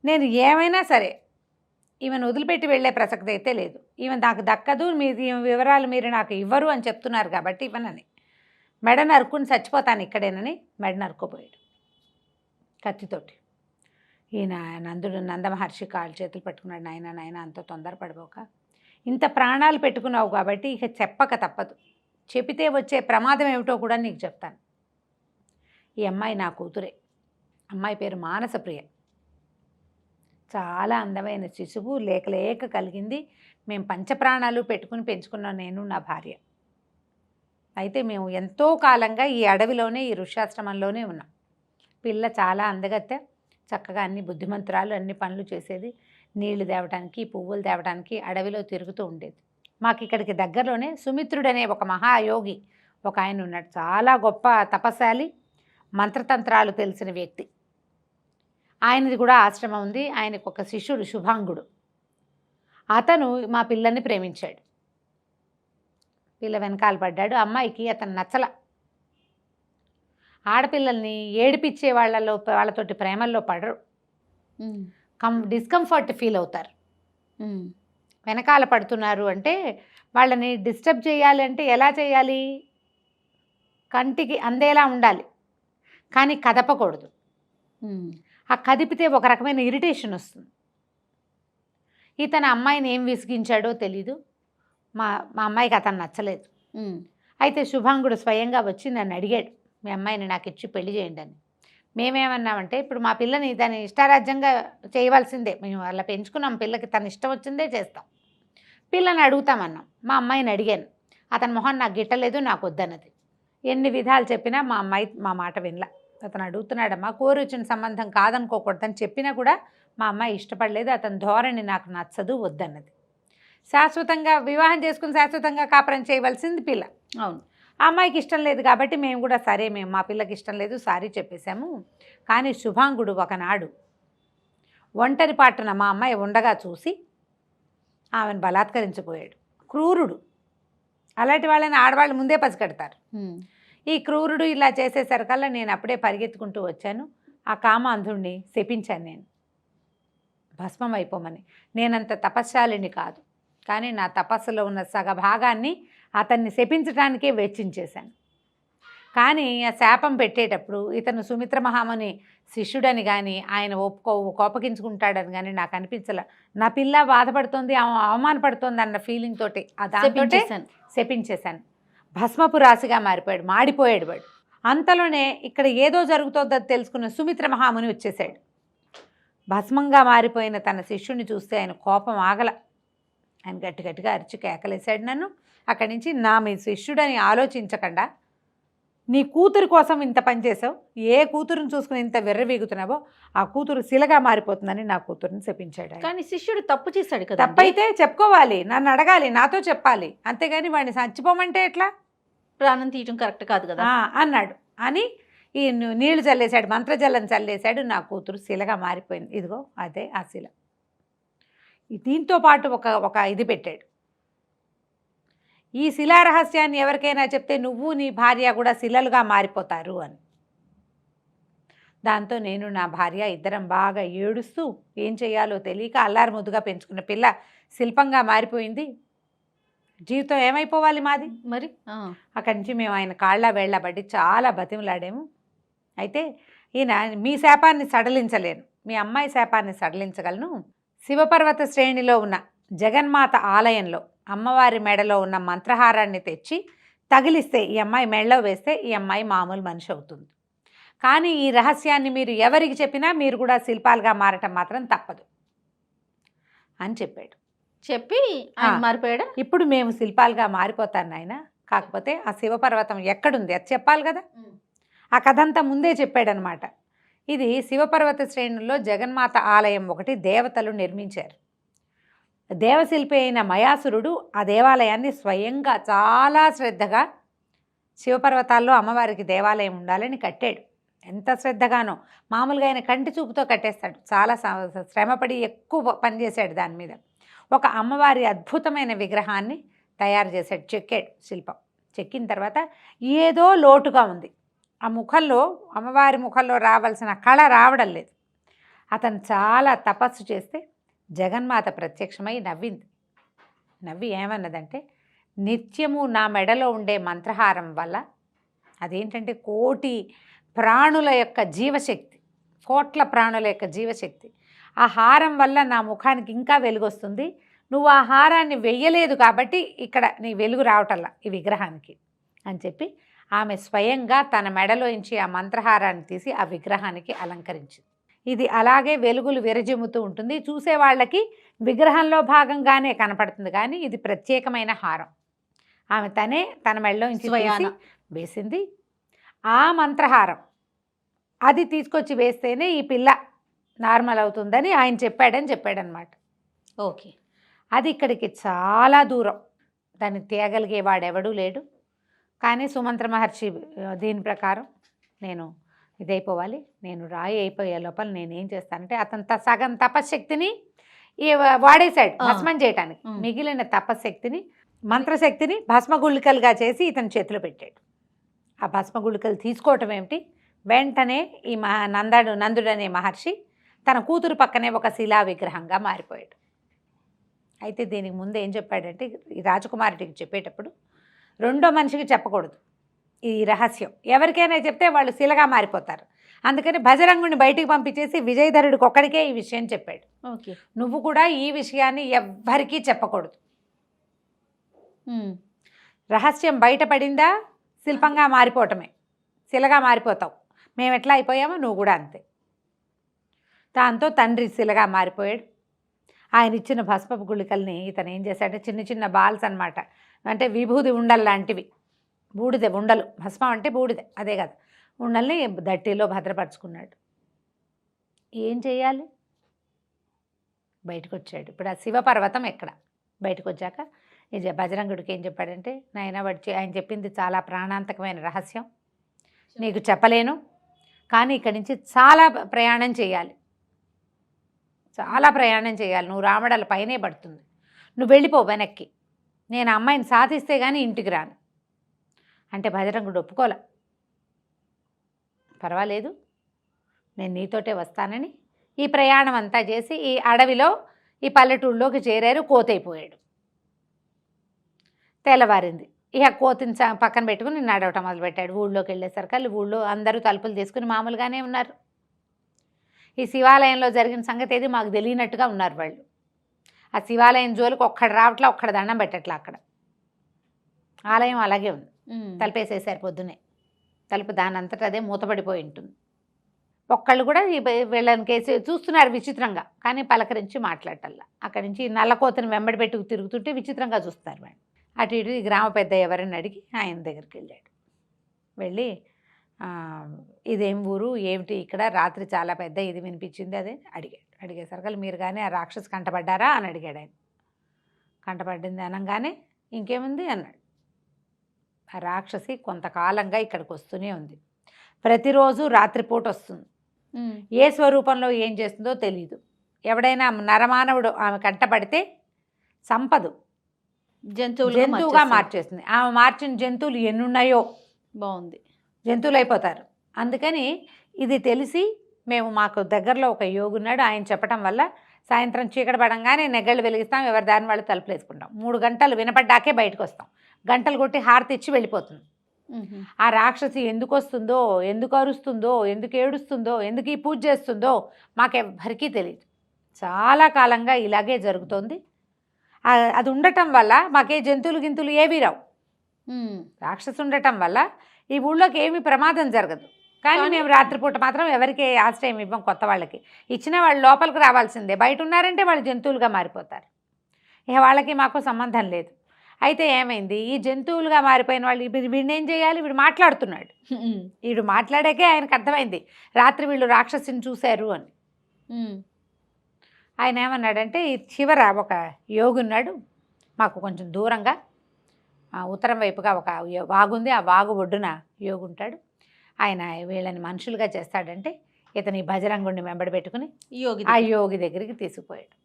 [SPEAKER 2] నేను ఏమైనా సరే ఈమెను వదిలిపెట్టి వెళ్ళే ప్రసక్తి అయితే లేదు. ఈమె నాకు దక్కదు, మీది వివరాలు మీరు నాకు ఇవ్వరు అని చెప్తున్నారు కాబట్టి ఇవ్వనని మెడ నరుక్కుని చచ్చిపోతాను ఇక్కడేనని మెడ నరుక్కుపోయాడు కత్తితోటి. ఈయన నందమహర్షి కాళ్ళు చేతులు పట్టుకున్నాడు. నాయన అంత తొందరపడిపోక, ఇంత ప్రాణాలు పెట్టుకున్నావు కాబట్టి ఇక చెప్పక తప్పదు. చెబితే వచ్చే ప్రమాదం ఏమిటో కూడా నీకు చెప్తాను. ఈ అమ్మాయి నా కూతురే. అమ్మాయి పేరు మానసప్రియ. చాలా అందమైన శిశువు లేక కలిగింది. మేము పంచప్రాణాలు పెట్టుకుని పెంచుకున్నాం నేను నా భార్య. అయితే మేము ఎంతో కాలంగా ఈ అడవిలోనే ఈ ఋష్యాశ్రమంలోనే ఉన్నాం. పిల్ల చాలా అందగత్తె, చక్కగా అన్ని బుద్ధిమంతురాలు, అన్ని పనులు చేసేది. నీళ్లు తేవడానికి పువ్వులు తేవడానికి అడవిలో తిరుగుతూ ఉండేది. మాకు ఇక్కడికి దగ్గరలోనే సుమిత్రుడనే ఒక మహాయోగి ఒక ఆయన ఉన్నాడు. చాలా గొప్ప తపస్శాలి, మంత్రతంత్రాలు తెలిసిన వ్యక్తి. ఆయనది కూడా ఆశ్రమం ఉంది. ఆయనకు ఒక శిష్యుడు శుభాంగుడు. అతను మా పిల్లల్ని ప్రేమించాడు. పిల్ల వెనకాల పడ్డాడు. అమ్మాయికి అతను నచ్చల. ఆడపిల్లల్ని ఏడిపించే వాళ్ళతోటి ప్రేమల్లో పడరు, డిస్కంఫర్ట్ ఫీల్ అవుతారు. వెనకాల పడుతున్నారు అంటే వాళ్ళని డిస్టర్బ్ చేయాలి అంటే ఎలా చేయాలి? కంటికి అందేలా ఉండాలి, కానీ కదపకూడదు. ఆ కదిపితే ఒక రకమైన ఇరిటేషన్ వస్తుంది. ఇతను అమ్మాయిని ఏం విసిగించాడో తెలీదు. మా అమ్మాయికి అతను నచ్చలేదు. అయితే శుభాంగుడు స్వయంగా వచ్చి నన్ను అడిగాడు, మీ అమ్మాయిని నాకు ఇచ్చి పెళ్లి చేయండి అని. మేమేమన్నామంటే, ఇప్పుడు మా పిల్లని దాన్ని ఇష్టారాజ్యంగా చేయవలసిందే, మేము అలా పెంచుకున్నాం, పిల్లకి తన ఇష్టం వచ్చిందే చేస్తాం, పిల్లని అడుగుతామన్నాం. మా అమ్మాయిని అడిగాను. అతని మొహం నాకు గిట్టలేదు, నాకు వద్దన్నది. ఎన్ని విధాలు చెప్పినా మా అమ్మాయి మా మాట వినలా. అతను అడుగుతున్నాడమ్మా, కోరి వచ్చిన సంబంధం కాదనుకోకూడదని చెప్పినా కూడా మా అమ్మాయి ఇష్టపడలేదు. అతని ధోరణి నాకు నచ్చదు, వద్దన్నది. శాశ్వతంగా వివాహం చేసుకుని శాశ్వతంగా కాపురం చేయవలసింది పిల్ల.
[SPEAKER 1] అవును,
[SPEAKER 2] ఆ అమ్మాయికి ఇష్టం లేదు కాబట్టి మేము కూడా సరే, మేము మా పిల్లకి ఇష్టం లేదు సారీ చెప్పేశాము. కానీ శుభాంగుడు ఒకనాడు ఒంటరి పాటున మా అమ్మాయి ఉండగా చూసి ఆమెను బలాత్కరించిపోయాడు. క్రూరుడు. అలాంటి వాళ్ళని ఆడవాళ్ళు ముందే పసిగడతారు. ఈ క్రూరుడు ఇలా చేసేసరికల్లా నేను అప్పుడే పరిగెత్తుకుంటూ వచ్చాను. ఆ కామాంధుణ్ణి శపించాను, నేను భస్మం అయిపోమని. నేనంత తపశ్శాలిని కాదు, కానీ నా తపస్సులో ఉన్న సగభాగాన్ని అతన్ని శపించడానికే వెచ్చించేశాను. కానీ ఆ శాపం పెట్టేటప్పుడు ఇతను సుమిత్ర మహాముని శిష్యుడని కానీ ఆయన కోపగించుకుంటాడని కానీ నాకు అనిపించలే. నా పిల్ల బాధపడుతోంది, అవమానపడుతోంది అన్న ఫీలింగ్ తోటి దాంతో శపించేశాను. భస్మపు రాశిగా మారిపోయాడు, మాడిపోయాడు వాడు. అంతలోనే ఇక్కడ ఏదో జరుగుతుందో తెలుసుకున్న సుమిత్ర మహాముని వచ్చేసాడు. భస్మంగా మారిపోయిన తన శిష్యుని చూస్తే ఆయన కోపం ఆగల. ఆయన గట్టిగా అరిచి కేకలేశాడు నన్ను. అక్కడి నుంచి, నా మీ శిష్యుడని ఆలోచించకుండా నీ కూతురు కోసం ఇంత పని చేసావు, ఏ కూతురుని చూసుకుని ఇంత వెర్రవీగుతున్నావో ఆ కూతురు శిలగా మారిపోతుందని నా కూతురుని శపించాడు ఆయన.
[SPEAKER 1] కానీ శిష్యుడు తప్పు చేశాడు కదా.
[SPEAKER 2] తప్పైతే చెప్పుకోవాలి, నన్ను అడగాలి, నాతో చెప్పాలి, అంతేగాని వాడిని చచ్చిపోమంటే ఎట్లా,
[SPEAKER 1] ప్రాణం తీయటం కరెక్ట్ కాదు కదా.
[SPEAKER 2] అన్నాడు అని ఈ నీళ్లు చల్లేశాడు, మంత్రజల్లం చల్లేశాడు, నా కూతురు శిలగా మారిపోయింది. ఇదిగో అదే ఆ శిల. దీంతో పాటు ఒక ఇది పెట్టాడు, ఈ శిలా రహస్యాన్ని ఎవరికైనా చెప్తే నువ్వు నీ భార్య కూడా శిలలుగా మారిపోతారు అని. దాంతో నేను నా భార్య ఇద్దరం బాగా ఏడుస్తూ ఏం చేయాలో తెలియక అల్లారు ముద్దుగా పెంచుకున్న పిల్ల శిల్పంగా మారిపోయింది. జీవితం ఏమైపోవాలి మాది
[SPEAKER 1] మరి.
[SPEAKER 2] అక్కడి నుంచి మేము ఆయన కాళ్ళ వేళ్ళబడి చాలా బతిమలాడాము. అయితే ఈయన మీ శాపాన్ని సడలించలేను, మీ అమ్మాయి శాపాన్ని సడలించగలను. శివపర్వత శ్రేణిలో ఉన్న జగన్మాత ఆలయంలో అమ్మవారి మెడలో ఉన్న మంత్రహారాన్ని తెచ్చి తగిలిస్తే, ఈ అమ్మాయి మెడలో వేస్తే ఈ అమ్మాయి మామూలు మనిషి అవుతుంది. కానీ ఈ రహస్యాన్ని మీరు ఎవరికి చెప్పినా మీరు కూడా శిల్పాలుగా మారటం మాత్రం తప్పదు అని చెప్పాడు.
[SPEAKER 1] చెప్పి ఆయన మారిపోయాడా?
[SPEAKER 2] ఇప్పుడు మేము శిల్పాలుగా మారిపోతాను నాయన, కాకపోతే ఆ శివపర్వతం ఎక్కడుంది అది చెప్పాలి కదా. ఆ కథ అంతా ముందే చెప్పాడనమాట. ఇది శివపర్వత శ్రేణుల్లో జగన్మాత ఆలయం ఒకటి దేవతలు నిర్మించారు. దేవశిల్పి అయిన మయాసురుడు ఆ దేవాలయాన్ని స్వయంగా చాలా శ్రద్ధగా, శివపర్వతాల్లో అమ్మవారికి దేవాలయం ఉండాలని కట్టాడు. ఎంత శ్రద్ధగానో, మామూలుగా ఆయన కంటి చూపుతో కట్టేస్తాడు, చాలా శ్రమపడి ఎక్కువ పనిచేశాడు దాని మీద. ఒక అమ్మవారి అద్భుతమైన విగ్రహాన్ని తయారు చేశాడు, చెక్కాడు శిల్పం. చెక్కిన తర్వాత ఏదో లోటుగా ఉంది, ఆ ముఖంలో, అమ్మవారి ముఖంలో రావాల్సిన కళ రావడం లేదు. అతను చాలా తపస్సు చేస్తే జగన్మాత ప్రత్యక్షమై నవ్వింది. నవ్వి ఏమన్నదంటే, నిత్యము నా మెడలో ఉండే మంత్రహారం వల్ల, అదేంటంటే కోటి ప్రాణుల యొక్క జీవశక్తి, కోట్ల ప్రాణుల యొక్క జీవశక్తి, ఆ హారం వల్ల నా ముఖానికి ఇంకా వెలుగొస్తుంది. నువ్వు ఆ హారాన్ని వెయ్యలేదు కాబట్టి ఇక్కడ నీ వెలుగు రావటల్లా ఈ విగ్రహానికి అని చెప్పి ఆమె స్వయంగా తన మెడలోంచి ఆ మంత్రహారాన్ని తీసి ఆ విగ్రహానికి అలంకరించింది. ఇది అలాగే వెలుగులు విరజిమ్ముతూ ఉంటుంది, చూసే వాళ్ళకి విగ్రహంలో భాగంగానే కనపడుతుంది, కానీ ఇది ప్రత్యేకమైన హారం. ఆమె తనే తన మెడలోంచి వేసింది. ఆ మంత్రహారం అది తీసుకొచ్చి వేస్తేనే ఈ పిల్ల నార్మల్ అవుతుందని ఆయన చెప్పాడనమాట.
[SPEAKER 1] ఓకే.
[SPEAKER 2] అది ఇక్కడికి చాలా దూరం, దాన్ని తేగలిగేవాడెవడూ లేడు. కానీ సుమంత్ర మహర్షి దీని ప్రకారం నేను ఇదైపోవాలి, నేను రాయి అయిపోయే లోపల నేనేం చేస్తానంటే, అతను సగం తపశ్శక్తిని వాడేశాడు భస్మం చేయటానికి, మిగిలిన తపశ్శక్తిని, మంత్రశక్తిని భస్మగుళికలుగా చేసి ఇతని చేతిలో పెట్టాడు. ఆ భస్మగుళికలు తీసుకోవటం ఏమిటి, వెంటనే ఈ నందుడు అనే మహర్షి తన కూతురు పక్కనే ఒక శిలా విగ్రహంగా మారిపోయాడు. అయితే దీనికి ముందు ఏం చెప్పాడంటే, ఈ రాజకుమారుడికి చెప్పేటప్పుడు రెండో మనిషికి చెప్పకూడదు ఈ రహస్యం, ఎవరికైనా చెప్తే వాళ్ళు శిలగా మారిపోతారు. అందుకని భజరంగుని బయటికి పంపించేసి విజయధరుడికి ఒక్కడికే ఈ విషయం చెప్పాడు.
[SPEAKER 1] ఓకే.
[SPEAKER 2] నువ్వు కూడా ఈ విషయాన్ని ఎవ్వరికీ చెప్పకూడదు. రహస్యం బయటపడిందా శిల్పంగా మారిపోవటమే, శిలగా మారిపోతావు, మేము ఎట్లా అయిపోయామో నువ్వు కూడా అంతే. దాంతో తండ్రి శిలగా మారిపోయాడు. ఆయన ఇచ్చిన భస్మపు గుళికల్ని ఇతను ఏం చేశాడంటే, చిన్న చిన్న బాల్స్ అనమాట, అంటే విభూది ఉండలు లాంటివి, బూడిద ఉండలు, భస్మం అంటే బూడిద అదే కదా, ఉండల్ని దట్టిలో భద్రపరుచుకున్నాడు. ఏం చేయాలి, బయటకు వచ్చాడు. ఇప్పుడు ఆ శివపర్వతం ఎక్కడ, బయటకు వచ్చాక బజరంగుడికి ఏం చెప్పాడంటే, నాయన ఆయన చెప్పింది చాలా ప్రాణాంతకమైన రహస్యం, నీకు చెప్పలేను, కానీ ఇక్కడి నుంచి చాలా ప్రయాణం చేయాలి, చాలా ప్రయాణం చేయాలి, నువ్వు రామడల పైనే పడుతుంది, నువ్వు వెళ్ళిపో వెనక్కి, నేను అమ్మాయిని సాధిస్తే కానీ ఇంటికి రాను అంటే బజరంగుడు ఒప్పుకోలే. పర్వాలేదు, నేను నీతోటే వస్తానని ఈ ప్రయాణం అంతా చేసి ఈ అడవిలో ఈ పల్లెటూళ్ళలోకి చేరారు. కోతైపోయాడు. తెల్లవారింది. ఇక కోతిని పక్కన పెట్టుకుని నడవటం మొదలుపెట్టాడు. ఊళ్ళోకి వెళ్ళేసరికి ఊళ్ళో అందరూ తలుపులు తీసుకుని మామూలుగానే ఉన్నారు. ఈ శివాలయంలో జరిగిన సంగతి ఏది మాకు తెలియనట్టుగా ఉన్నారు వాళ్ళు. ఆ శివాలయం జోలికి ఒక్కడు రావట్లా, ఒక్కడ దండం పెట్టట్లా. అక్కడ ఆలయం అలాగే ఉంది, తలుపేసేసారు పొద్దునే. తలుపు దాని అంతటా అదే మూతపడిపోయి ఉంటుంది. ఒక్కళ్ళు కూడా వీళ్ళని కేసి చూస్తున్నారు విచిత్రంగా, కానీ పలకరించి మాట్లాడటల్లా. అక్కడి నుంచి నల్లకోతని వెంబడి పెట్టుకు తిరుగుతుంటే విచిత్రంగా చూస్తారు వాళ్ళు. అటు ఇటు ఈ గ్రామ పెద్ద ఎవరని అడిగి ఆయన దగ్గరికి వెళ్ళాడు. వెళ్ళి ఇదేం ఊరు ఏమిటి ఇక్కడ రాత్రి చాలా పెద్ద ఇది వినిపించింది అదే అడిగేసరికి మీరు కానీ ఆ రాక్షసి కంటపడ్డారా అని అడిగాడు ఆయన. కంటపడింది అనగానే ఇంకేముంది అన్నాడు. ఆ రాక్షసి కొంతకాలంగా ఇక్కడికి వస్తూనే ఉంది, ప్రతిరోజు రాత్రిపూట వస్తుంది. ఏ స్వరూపంలో ఏం చేస్తుందో తెలియదు. ఎవడైనా నరమానవుడు ఆమె కంటపడితే సంపదు జంతువుగా మార్చేస్తుంది. ఆమె మార్చిన జంతువులు ఎన్నున్నాయో
[SPEAKER 1] బాగుంది,
[SPEAKER 2] జంతువులు అయిపోతారు. అందుకని ఇది తెలిసి మేము మాకు దగ్గరలో ఒక యోగి ఉన్నాడు, ఆయన చెప్పడం వల్ల సాయంత్రం చీకటి పడంగానే నెగ్గళ్ళు వెలిగిస్తాం, ఎవరి దాని వాళ్ళు తలుపులు వేసుకుంటాం. 3 గంటలు వినపడ్డాకే బయటకు వస్తాం, గంటలు కొట్టి హారతి ఇచ్చి వెళ్ళిపోతుంది. ఆ రాక్షసి ఎందుకు వస్తుందో, ఎందుకు అరుస్తుందో, ఎందుకు ఏడుస్తుందో, ఎందుకు ఈ పూజ చేస్తుందో మాకెవ్వరికీ తెలియదు. చాలా కాలంగా ఇలాగే జరుగుతోంది. అది ఉండటం వల్ల మాకే జంతువులు గింతులు ఏవీ రావు. రాక్షసి ఉండటం వల్ల ఈ ఊళ్ళోకి ఏమీ ప్రమాదం జరగదు. కానీ మేము రాత్రిపూట మాత్రం ఎవరికి ఆశ్రయం ఇవ్వం. కొత్త వాళ్ళకి ఇచ్చిన వాళ్ళు లోపలికి రావాల్సిందే, బయట ఉన్నారంటే వాళ్ళు జంతువులుగా మారిపోతారు. ఇక వాళ్ళకి మాకు సంబంధం లేదు. అయితే ఏమైంది, ఈ జంతువులుగా మారిపోయిన వాళ్ళు వీడిని ఏం చేయాలి, వీడు మాట్లాడుతున్నాడు. వీడు మాట్లాడాకే ఆయనకు అర్థమైంది రాత్రి వీళ్ళు రాక్షసిని చూశారు అని. ఆయన ఏమన్నాడంటే, ఈ చివర ఒక యోగి ఉన్నాడు, మాకు కొంచెం దూరంగా ఉత్తరం వైపుగా ఒక వాగుంది, ఆ వాగు ఒడ్డున యోగి ఉంటాడు. ఆయన వీళ్ళని మనుషులుగా చేస్తాడంటే ఇతని బజరంగుడిని వెంబడి పెట్టుకుని ఆ యోగి దగ్గరికి తీసుకుపోయాడు.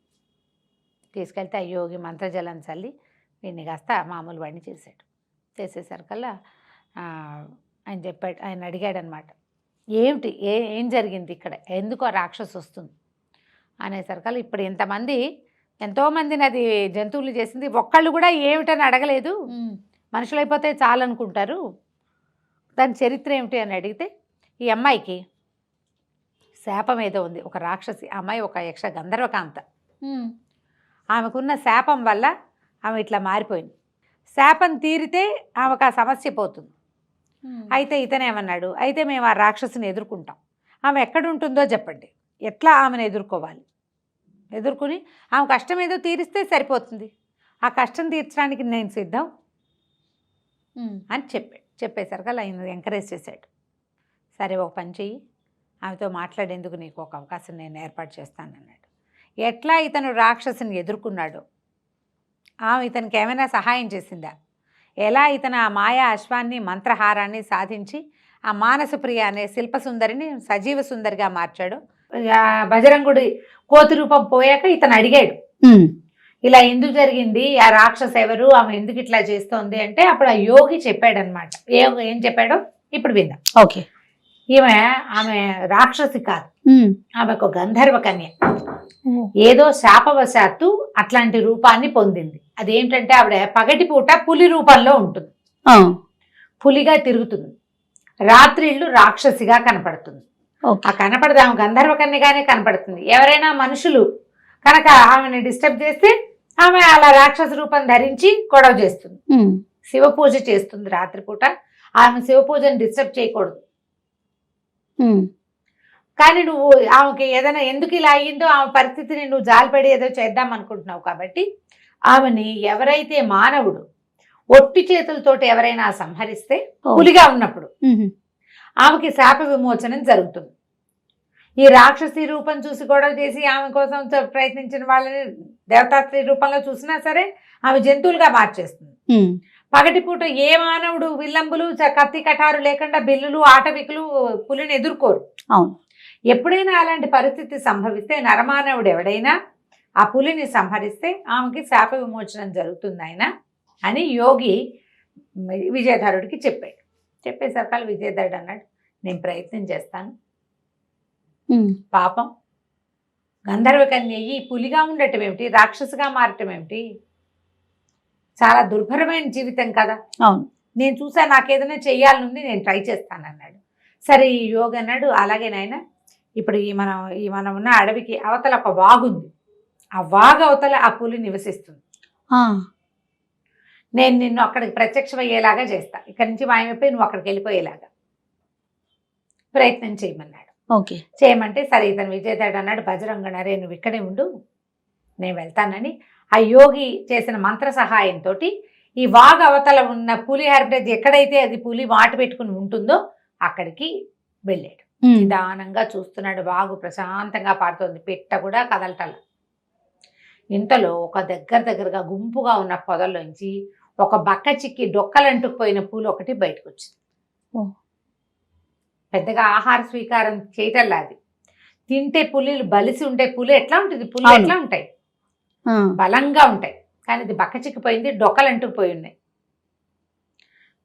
[SPEAKER 2] తీసుకెళ్తే ఆ యోగి మంత్రజలం చల్లి వీడిని కాస్త మామూలు వాడిని చేశాడు. చేసేసరికల్లా ఆయన చెప్పాడు, ఆయన అడిగాడనమాట, ఏమిటి ఏం జరిగింది ఇక్కడ, ఎందుకు ఆ రాక్షసు వస్తుంది అనేసరికల్లా ఇప్పుడు ఇంతమంది ఎంతోమందిని అది జంతువులు చేసింది, ఒక్కళ్ళు కూడా ఏమిటని అడగలేదు, మనుషులైపోతే చాలనుకుంటారు, దాని చరిత్ర ఏమిటి అని అడిగితే ఈ అమ్మాయికి శాపం ఏదో ఉంది, ఒక రాక్షసి అమ్మాయి, ఒక యక్ష గంధర్వకాంత, ఆమెకున్న శాపం వల్ల ఆమె ఇట్లా మారిపోయింది. శాపం తీరితే ఆమెకు ఆ సమస్య పోతుంది. అయితే ఇతనేమన్నాడు, అయితే మేము ఆ రాక్షసిని ఎదుర్కొంటాం, ఆమె ఎక్కడుంటుందో చెప్పండి, ఎట్లా ఆమెను ఎదుర్కోవాలి, ఎదుర్కొని ఆమె కష్టం ఏదో తీరిస్తే సరిపోతుంది, ఆ కష్టం తీర్చడానికి నేను సిద్ధం అని చెప్పేసరికి ఆయన ఎంకరేజ్ చేశాడు. సరే ఒక పని చెయ్యి, ఆమెతో మాట్లాడేందుకు నీకు ఒక అవకాశం నేను ఏర్పాటు చేస్తానన్నాడు. ఎట్లా ఇతను రాక్షసుని ఎదుర్కొన్నాడో, ఆమె ఇతనికి ఏమైనా సహాయం చేసిందా, ఎలా ఇతను ఆ మాయా అశ్వాన్ని మంత్రహారాన్ని సాధించి ఆ మానసప్రియ అనే శిల్పసుందరిని సజీవ సుందరిగా మార్చాడు. బజరంగుడి కోతి రూపం పోయాక ఇతను అడిగాడు, ఇలా ఎందుకు జరిగింది, ఆ రాక్షస ఎవరు, ఆమె ఎందుకు ఇట్లా చేస్తోంది అంటే అప్పుడు ఆ యోగి చెప్పాడనమాట. ఏం చెప్పాడో ఇప్పుడు విందాం.
[SPEAKER 1] ఓకే.
[SPEAKER 2] ఆమె రాక్షసి కాదు, ఆమెకు గంధర్వ కన్య. ఏదో శాపవశాత్తు అట్లాంటి రూపాన్ని పొందింది. అదేంటంటే ఆవిడ పగటిపూట పులి రూపంలో ఉంటుంది, పులిగా తిరుగుతుంది, రాత్రిళ్ళు రాక్షసిగా కనపడుతుంది. ఆ కనపడదు, ఆమె గంధర్వ కన్యగానే కనపడుతుంది. ఎవరైనా మనుషులు కనుక ఆమెను డిస్టర్బ్ చేస్తే ఆమె అలా రాక్షస రూపం ధరించి గొడవ చేస్తుంది, శివ పూజ చేస్తుంది రాత్రిపూట. ఆమె శివ పూజను డిస్టర్బ్ చేయకూడదు. కానీ నువ్వు ఆమెకి ఏదైనా ఎందుకు ఇలా అయ్యిందో ఆమె పరిస్థితిని నువ్వు జాలిపడి ఏదో చేద్దాం అనుకుంటున్నావు. కాబట్టి ఆమెని ఎవరైతే మానవుడు ఒట్టి చేతులతోటి ఎవరైనా సంహరిస్తే పులిగా ఉన్నప్పుడు ఆమెకి శాప విమోచనం జరుగుతుంది. ఈ రాక్షసి రూపం చూసి గొడవ చేసి ఆమె కోసం ప్రయత్నించిన వాళ్ళని దేవతాస్త్రీ రూపంలో చూసినా సరే ఆమె జంతువులుగా మార్చేస్తుంది. పగటిపూట ఏ మానవుడు విల్లంబులు కత్తి కటారు లేకుండా బిల్లులు ఆటవికులు పులిని ఎదుర్కోరు.
[SPEAKER 1] అవును.
[SPEAKER 2] ఎప్పుడైనా అలాంటి పరిస్థితి సంభవిస్తే నరమానవుడు ఎవడైనా ఆ పులిని సంహరిస్తే ఆమెకి శాప విమోచనం జరుగుతుంది ఆయన అని యోగి విజయధరుడికి చెప్పాడు. చెప్పేసరికి విజయధరుడు అన్నాడు, నేను ప్రయత్నం చేస్తాను. పాపం గంధర్వ కన్య ఈ పులిగా ఉండటం ఏమిటి, రాక్షసుగా మారటం ఏమిటి, చాలా దుర్భరమైన జీవితం కదా.
[SPEAKER 1] అవును,
[SPEAKER 2] నేను చూసా, నాకేదైనా చెయ్యాలనుంది, నేను ట్రై చేస్తాను అన్నాడు. సరే ఈ యోగి అన్నాడు, అలాగే నాయన, ఇప్పుడు ఈ మనం ఉన్న అడవికి అవతల ఒక వాగుంది, ఆ వాగు అవతల ఆ పులి నివసిస్తుంది, నేను నిన్ను అక్కడికి ప్రత్యక్షమయ్యేలాగా చేస్తా, ఇక్కడి నుంచి మాయమైపోయి నువ్వు అక్కడికి వెళ్ళిపోయేలాగా ప్రయత్నం చేయమన్నాడు.
[SPEAKER 1] ఓకే.
[SPEAKER 2] చేయమంటే సరే ఇతను విజయధరుడు అన్నాడు, బజరంగనరే నువ్వు ఇక్కడే ఉండు, నేను వెళ్తానని. ఆ యోగి చేసిన మంత్ర సహాయంతో ఈ వాగు అవతల ఉన్న పులి హెర్బిటేజ్ ఎక్కడైతే అది పులి మాట పెట్టుకుని ఉంటుందో అక్కడికి వెళ్ళాడు. నిదానంగా చూస్తున్నాడు. వాగు ప్రశాంతంగా పారుతోంది. పిట్ట కూడా కదలటల. ఇంతలో ఒక దగ్గరగా గుంపుగా ఉన్న పొదల్లోంచి ఒక బక్క చిక్కి డొక్కలంటుకుపోయిన పూలు ఒకటి బయటకు వచ్చింది. పెద్దగా ఆహార స్వీకారం చేయటల్లా అది. తింటే పులిలు బలిసి ఉంటే పులి ఎట్లా ఉంటుంది? పులి ఎట్లా ఉంటాయి? బలంగా ఉంటాయి. కానీ ఇది బక్క చిక్కిపోయింది, డొక్కలంటుకుపోయి ఉన్నాయి.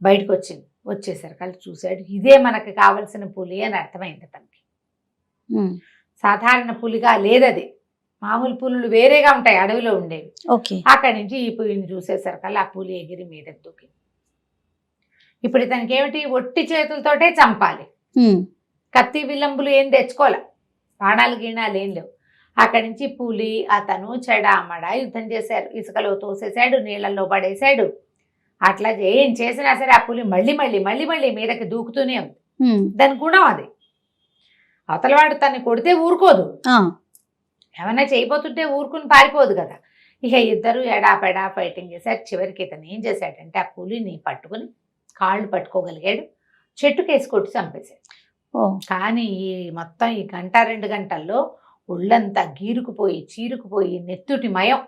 [SPEAKER 2] బయటకు వచ్చింది. వచ్చేసరికి చూశాడు, ఇదే మనకు కావలసిన పులి అని అర్థమైంది అతనికి. సాధారణ పులిగా లేదది. మామూలు పులులు వేరేగా ఉంటాయి, అడవిలో ఉండేవి. అక్కడి నుంచి ఈ పులిని చూసేసరికల్లా ఆ పులి ఎగిరి మీద దూకి. ఇప్పుడు ఇతనికి ఏమిటి? ఒట్టి చేతులతోటే చంపాలి. కత్తి విల్లంబులు ఏం తెచ్చుకోలే, బాణాలు గీణాలు ఏం లేవు. అక్కడి నుంచి పులి అతను చెడామడా యుద్ధం చేశారు. ఇసుకలో తోసేశాడు, నీళ్ళల్లో పడేశాడు. అట్లా ఏం చేసినా సరే ఆ పులి మళ్ళీ మీదకి దూకుతూనే ఉంది. దాని గుణం అది. అవతలవాడు తన్ని కొడితే ఊరుకోదు, ఏమన్నా చేయబోతుంటే ఊరుకుని పారిపోదు కదా. ఇక ఇద్దరు ఎడాపెడా ఫైటింగ్ చేశారు. చివరికి ఇతను ఏం చేశాడంటే ఆ పులిని పట్టుకుని కాళ్ళు పట్టుకోగలిగాడు, చెట్టుకేసి కొట్టి చంపేశాడు. కానీ ఈ మొత్తం ఈ 1-2 గంటల్లో ఒళ్ళంతా గీరుకుపోయి చీరుకుపోయి నెత్తుటి మయం.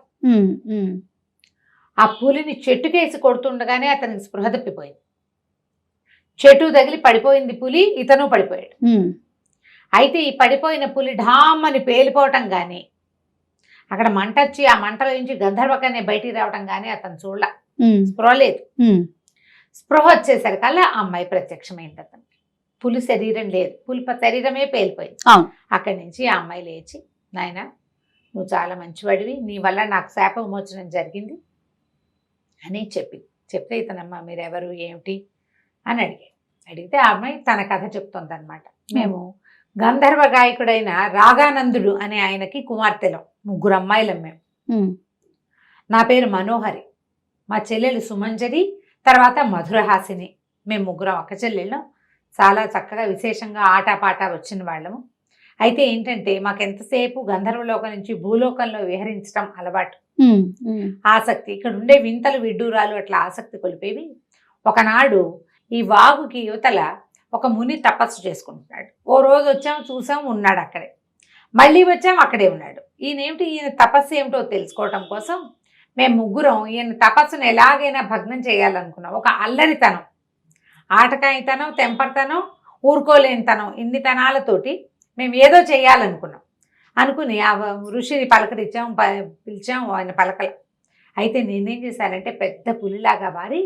[SPEAKER 2] ఆ పులిని చెట్టుకేసి కొడుతుండగానే అతనికి స్పృహ తప్పిపోయింది. చెట్టు తగిలి పడిపోయింది పులి, ఇతను పడిపోయాడు. అయితే ఈ పడిపోయిన పులి ఢామ్మని పేలిపోవటం కానీ, అక్కడ మంట వచ్చి ఆ మంటల నుంచి గంధర్వకన్య బయటికి రావటం కానీ అతను చూడల. స్పృహ లేదు. స్పృహ వచ్చేసరికల్లా ఆ అమ్మాయి ప్రత్యక్షమైంది అతనికి. పులి శరీరం లేదు, పులి శరీరమే పేలిపోయింది. అక్కడి నుంచి ఆ అమ్మాయి లేచి, నాయనా నువ్వు చాలా మంచివాడివి, నీ వల్ల నాకు శాప విమోచనం జరిగింది అని చెప్తే ఇతనమ్మ మీరెవరు ఏమిటి అని అడిగితే ఆ అమ్మాయి తన కథ చెప్తుంది అనమాట. మేము గంధర్వ గాయకుడైన రాగానందుడు అనే ఆయనకి కుమార్తెలం, 3 అమ్మాయిలం మేము. నా పేరు మనోహరి, మా చెల్లెలు సుమంజరి, తర్వాత మధురహాసిని. మేము 3 అక్క చెల్లెళ్ళం. చాలా చక్కగా విశేషంగా ఆటపాట వచ్చిన వాళ్ళము. అయితే ఏంటంటే మాకెంతసేపు గంధర్వలోకం నుంచి భూలోకంలో విహరించడం అలవాటు, ఆసక్తి. ఇక్కడ ఉండే వింతలు విడ్డూరాలు అట్లా ఆసక్తి కొలిపేవి. ఒకనాడు ఈ వాగుకి యువతల ఒక ముని తపస్సు చేసుకుంటున్నాడు. ఓ రోజు వచ్చాం, చూసాం, ఉన్నాడు అక్కడే. మళ్ళీ వచ్చాం, అక్కడే ఉన్నాడు. ఈయన తపస్సు ఏమిటో తెలుసుకోవటం కోసం మేము 3 ఈయన తపస్సును ఎలాగైనా భగ్నం చేయాలనుకున్నాం. ఒక అల్లరితనం, ఆటకాయితనం, తెంపర్తనం, ఊరుకోలేనితనం, ఇన్ని తనాలతోటి మేము ఏదో చేయాలనుకున్నాం. అనుకుని ఆ ఋషిని పిలిచాం, ఆయన పలకల. అయితే నేనేం చేశానంటే పెద్ద పులిలాగా మారి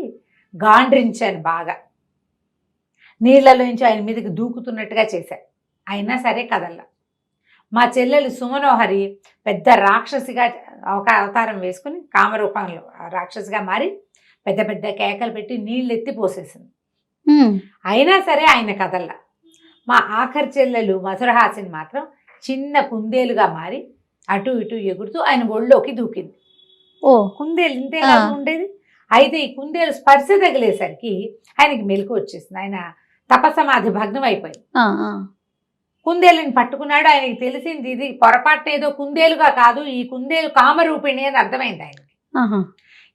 [SPEAKER 2] గాండ్రించాను బాగా. నీళ్లలోంచి ఆయన మీదకి దూకుతున్నట్టుగా చేశాను. అయినా సరే కదల్లా. మా చెల్లెలు సుమనోహరి పెద్ద రాక్షసిగా ఒక అవతారం వేసుకుని కామరూపంలో రాక్షసిగా మారి పెద్ద పెద్ద కేకలు పెట్టి నీళ్ళు ఎత్తి పోసేసింది. అయినా సరే ఆయన కదల్లా. మా ఆఖరి చెల్లెలు మధురహాసిని మాత్రం చిన్న కుందేలుగా మారి అటు ఇటు ఎగురుతూ ఆయన ఒళ్ళోకి దూకింది. కుందేలు ఇంతేలా ఉండేది. అయితే ఈ కుందేలు స్పర్శ తగిలేసరికి ఆయనకి మెలకు వచ్చేసింది. ఆయన తపసమాధి భగ్నం అయిపోయింది. కుందేలుని పట్టుకున్నాడు. ఆయనకి తెలిసింది ఇది పొరపాటున ఏదో కుందేలుగా కాదు, ఈ కుందేలు కామరూపిణి అని అర్థమైంది ఆయనకి.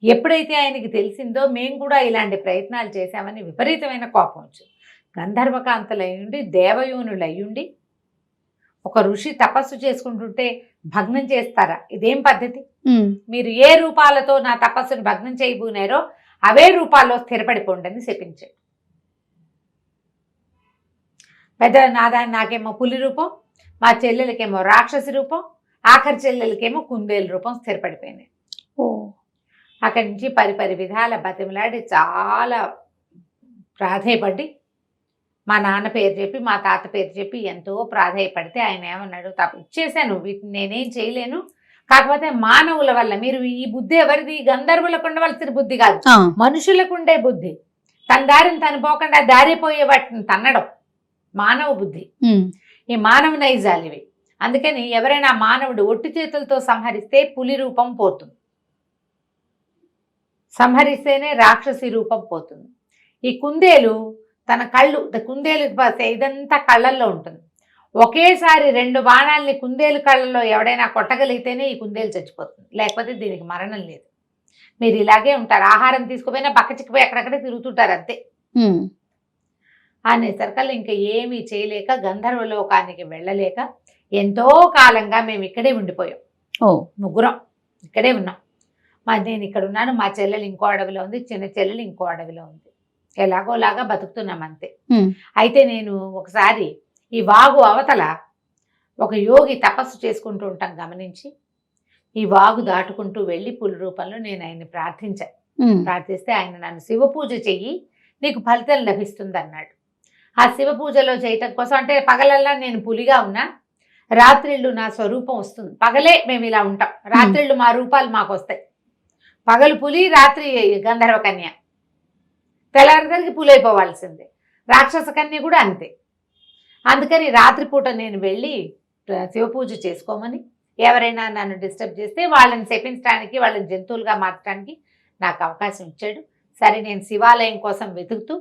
[SPEAKER 2] ఎప్పుడైతే ఆయనకి తెలిసిందో మేము కూడా ఇలాంటి ప్రయత్నాలు చేశామని విపరీతమైన కోపం వచ్చింది. గంధర్వకాంతలయ్యుండి దేవయోనులయ్యుండి ఒక ఋషి తపస్సు చేసుకుంటుంటే భగ్నం చేస్తారా? ఇదేం పద్ధతి? మీరు ఏ రూపాలతో నా తపస్సును భగ్నం చేయబోనారో అవే రూపాల్లో స్థిరపడిపోండి అని శపించాడు. పెద్ద నాకేమో పులి రూపం, మా చెల్లెలకేమో రాక్షసి రూపం, ఆఖరి చెల్లెలకేమో కుందేలు రూపం స్థిరపడిపోయినాయి. అక్కడి నుంచి పరిపరి విధాల బతిమలాడి చాలా ప్రాధేయపడి మా నాన్న పేరు చెప్పి మా తాత పేరు చెప్పి ఎంతో ప్రాధేయపడితే ఆయన ఏమన్నాడు, ఇచ్చేసాను, వీటిని నేనేం చేయలేను, కాకపోతే మానవుల వల్ల మీరు ఈ బుద్ధి ఎవరిది? గంధర్వులకు ఉండవలసిన బుద్ధి కాదు, మనుషులకు ఉండే బుద్ధి. తన దారిని తను పోకుండా దారిపోయే వాటిని తన్నడం మానవ బుద్ధి. ఈ మానవ నైజాలు ఇవి. అందుకని ఎవరైనా మానవుడు ఒట్టి చేతులతో సంహరిస్తే పులి రూపం పోతుంది, సంహరిస్తేనే రాక్షసి రూపం పోతుంది. ఈ కుందేలు తన కళ్ళు, కుందేలు ఇదంతా కళ్ళల్లో ఉంటుంది. ఒకేసారి 2 బాణాలని కుందేలు కళ్ళల్లో ఎవడైనా కొట్టగలిగితేనే ఈ కుందేలు చచ్చిపోతుంది, లేకపోతే దీనికి మరణం లేదు. మీరు ఇలాగే ఉంటారు, ఆహారం తీసుకుపోయినా బక్క చిక్కిపోయి అక్కడక్కడే తిరుగుతుంటారు అంతే అనేసరికల్లా ఇంకా ఏమీ చేయలేక గంధర్వలోకానికి వెళ్ళలేక ఎంతో కాలంగా మేము ఇక్కడే ఉండిపోయాం. ముగ్గురం ఇక్కడే ఉన్నాం. నేను ఇక్కడ ఉన్నాను, మా చెల్లెలు ఇంకో అడవిలో ఉంది, చిన్న చెల్లెలు ఇంకో అడవిలో ఉంది. ఎలాగోలాగా బతుకుతున్నాం అంతే. అయితే నేను ఒకసారి ఈ వాగు అవతల ఒక యోగి తపస్సు చేసుకుంటూ ఉంటాం గమనించి, ఈ వాగు దాటుకుంటూ వెళ్ళి పులి రూపంలో నేను ఆయన్ని ప్రార్థించాను. ప్రార్థిస్తే ఆయన నన్ను శివ పూజ చెయ్యి, నీకు ఫలితం లభిస్తుంది అన్నాడు. ఆ శివ పూజలో చేయటం కోసం, అంటే పగలల్లా నేను పులిగా ఉన్నా, రాత్రిళ్ళు నా స్వరూపం వస్తుంది. పగలే మేము ఇలా ఉంటాం, రాత్రిళ్ళు మా రూపాలు మాకు వస్తాయి. పగలు పులి, రాత్రి గంధర్వ కన్య, తెల్లారిసరికి పులి అయిపోవాల్సిందే. రాక్షస కన్య కూడా అంతే. అందుకని రాత్రిపూట నేను వెళ్ళి శివ పూజ చేసుకోమని, ఎవరైనా నన్ను డిస్టర్బ్ చేస్తే వాళ్ళని శపించడానికి, వాళ్ళని జంతువులుగా మార్చడానికి నాకు అవకాశం ఇచ్చాడు. సరే, నేను శివాలయం కోసం వెతుకుతూ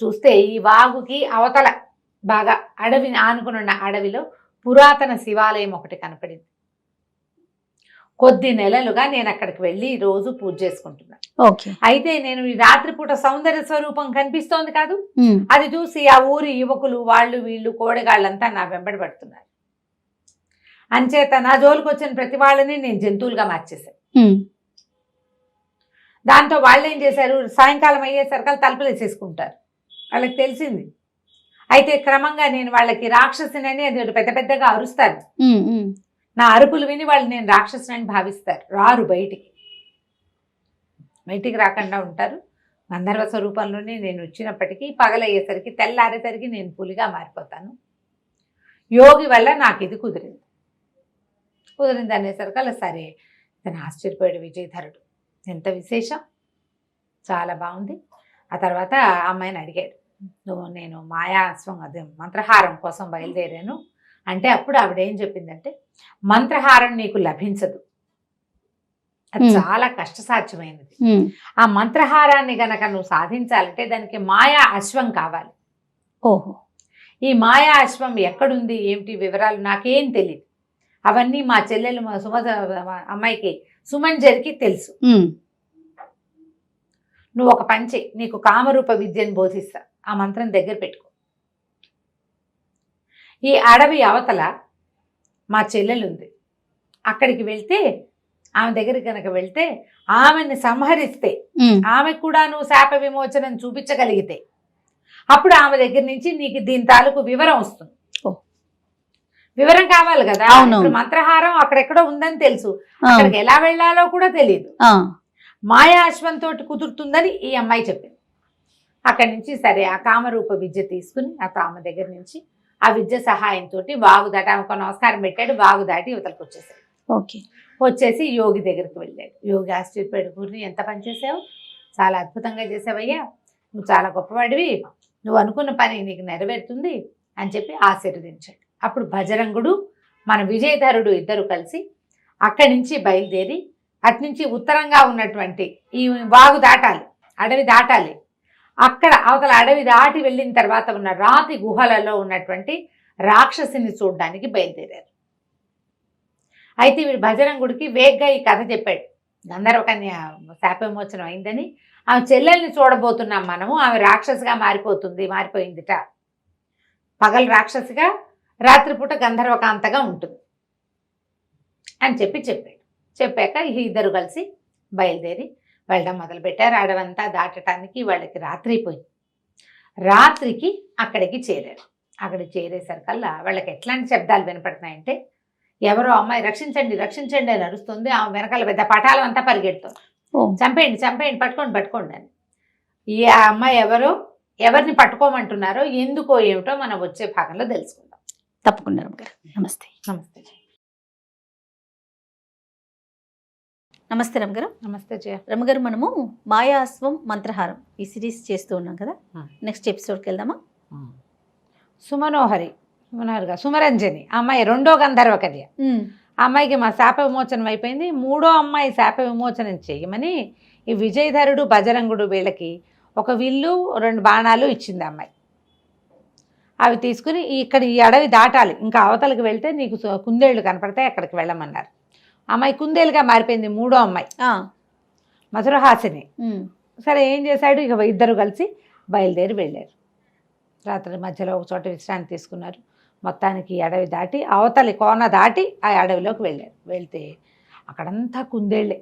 [SPEAKER 2] చూస్తే ఈ వాగుకి అవతల బాగా అడవి ఆనుకున్న అడవిలో పురాతన శివాలయం ఒకటి కనపడింది. కొద్ది నెలలుగా నేను అక్కడికి వెళ్ళి రోజు పూజ చేసుకుంటున్నాను. అయితే నేను ఈ రాత్రిపూట సౌందర్య స్వరూపం కనిపిస్తోంది కాదు, అది చూసి ఆ ఊరి యువకులు, వాళ్ళు వీళ్ళు కోడగాళ్ళంతా నా వెంబడి పడుతున్నారు. అంచేత నా జోలికి వచ్చిన ప్రతి వాళ్ళని నేను జంతువులుగా మార్చేశాను. దాంతో వాళ్ళు ఏం చేశారు, సాయంకాలం అయ్యేసరికి తలుపులు వేసేసుకుంటారు. వాళ్ళకి తెలిసింది. అయితే క్రమంగా నేను వాళ్ళకి రాక్షసునని అది పెద్ద పెద్దగా అరుస్తాను. నా అరుపులు విని వాళ్ళు నేను రాక్షసునని భావిస్తారు. రారు, బయటికి రాకుండా ఉంటారు. గంధర్వ స్వరూపంలోనే నేను వచ్చినప్పటికీ పగలయ్యేసరికి, తెల్లారేసరికి నేను పులిగా మారిపోతాను. యోగి వల్ల నాకు ఇది కుదిరింది అనేసరికి అలా సరే. తను ఆశ్చర్యపోయాడు విజయధరుడు. ఎంత విశేషం, చాలా బాగుంది. ఆ తర్వాత అమ్మాయిని అడిగాడు, నేను మాయాస్వం అదే మంత్రహారం కోసం బయలుదేరాను అంటే, అప్పుడు ఆవిడేం చెప్పిందంటే, మంత్రహారం నీకు లభించదు, అది చాలా కష్టసాధ్యమైనది. ఆ మంత్రహారాన్ని గనక నువ్వు సాధించాలంటే దానికి మాయా అశ్వం కావాలి. ఈ మాయా అశ్వం ఎక్కడుంది, ఏమిటి వివరాలు నాకేం తెలియదు. అవన్నీ మా చెల్లెలు, మా అమ్మాయికి సుమంజరికి తెలుసు. నువ్వు ఒక పని చెయ్యి, నీకు కామరూప విద్యను బోధిస్తా, ఆ మంత్రం దగ్గర పెట్టుకో. ఈ అడవి అవతల మా చెల్లెలు ఉంది, అక్కడికి వెళ్తే, ఆమె దగ్గరికి కనుక వెళ్తే, ఆమెని సంహరిస్తే, ఆమెకు కూడా నువ్వు శాప విమోచనం చూపించగలిగితే, అప్పుడు ఆమె దగ్గర నుంచి నీకు దీని తాలూకు వివరం వస్తుంది. వివరం కావాలి కదా. ఇప్పుడు మంత్రహారం అక్కడెక్కడో ఉందని తెలుసు, అక్కడికి ఎలా వెళ్ళాలో కూడా తెలియదు. మాయా అశ్వంతో కుదురుతుందని ఈ అమ్మాయి చెప్పింది. అక్కడి నుంచి సరే ఆ కామరూప విద్య తీసుకుని ఆమె దగ్గర నుంచి ఆ విద్య సహాయంతో వాగు దాటి, ఆమెకు నమస్కారం పెట్టాడు, వాగు దాటి యువతలకు వచ్చేసాడు. వచ్చేసి యోగి దగ్గరికి వెళ్ళాడు. యోగి ఆశ్చర్యపోయాడు, గురిని ఎంత పని చేసావు, చాలా అద్భుతంగా చేసావయ్యా, నువ్వు చాలా గొప్పవాడివి, నువ్వు అనుకున్న పని నీకు నెరవేరుతుంది అని చెప్పి ఆశీర్వదించాడు. అప్పుడు భజరంగుడు, మన విజయధరుడు ఇద్దరు కలిసి అక్కడి నుంచి బయలుదేరి అట్నుంచి ఉత్తరంగా ఉన్నటువంటి ఈ వాగు దాటాలి, అడవి దాటాలి. అక్కడ అవతల అడవి దాటి వెళ్ళిన తర్వాత ఉన్న రాతి గుహలలో ఉన్నటువంటి రాక్షసిని చూడడానికి బయలుదేరారు. అయితే వీడు భజరంగుడికి వేగ్గా ఈ కథ చెప్పాడు. గంధర్వకన్య శాప విమోచనం అయిందని, ఆమె చెల్లెల్ని చూడబోతున్నాం మనము, ఆమె రాక్షసిగా మారిపోయిందిట. పగలు రాక్షసిగా, రాత్రిపూట గంధర్వకాంతగా ఉంటుంది అని చెప్పాడు. చెప్పాక ఇద్దరు కలిసి బయలుదేరి వెళ్ళడం మొదలుపెట్టారు. అడవంతా దాటడానికి వాళ్ళకి రాత్రి అయిపోయింది. రాత్రికి అక్కడికి చేరారు. అక్కడికి చేరేసరికల్లా వాళ్ళకి ఎట్లాంటి శబ్దాలు వినపడుతున్నాయంటే, ఎవరో అమ్మాయి రక్షించండి రక్షించండి అని అరుస్తుంది. ఆమె వెనకాల పెద్ద పటాలం అంతా పరిగెడుతుంది, చంపేయండి పట్టుకోండి అని. ఈ అమ్మాయి ఎవరిని పట్టుకోమంటున్నారో, ఎందుకో ఏమిటో మనం వచ్చే భాగంలో తెలుసుకుందాం.
[SPEAKER 1] తప్పకుండా రమ్మగారు. నమస్తే. నమస్తే రమ్మగారు.
[SPEAKER 2] నమస్తే జయ.
[SPEAKER 1] రమ్మగారు, మనము మాయాస్వం మంత్రహారం ఈ సిరీస్ చేస్తూ ఉన్నాం కదా, నెక్స్ట్ ఎపిసోడ్కి వెళ్దామా?
[SPEAKER 2] సుమరంజని అమ్మాయి రెండో గంధర్వ కన్య. ఆ అమ్మాయికి మా శాప విమోచనం అయిపోయింది. మూడో అమ్మాయి శాప విమోచనం చేయమని ఈ విజయధరుడు, బజరంగుడు వీళ్ళకి ఒక విల్లు, 2 బాణాలు ఇచ్చింది అమ్మాయి. అవి తీసుకుని ఇక్కడ ఈ అడవి దాటాలి, ఇంకా అవతలకి వెళ్తే నీకు కుందేళ్లు కనపడతాయి, అక్కడికి వెళ్ళమన్నారు. అమ్మాయి కుందేలుగా మారిపోయింది, మూడో అమ్మాయి. మధురహాసిని.
[SPEAKER 1] ఉమ్.
[SPEAKER 2] సరే ఏం చేశాడు, ఇక ఇద్దరు కలిసి బయలుదేరి వెళ్ళారు. రాత్రి మధ్యలో ఒక చోట విశ్రాంతి తీసుకున్నారు. మొత్తానికి అడవి దాటి అవతలి కోన దాటి ఆ అడవిలోకి వెళ్ళారు. వెళ్తే అక్కడంతా కుందేళ్ళే.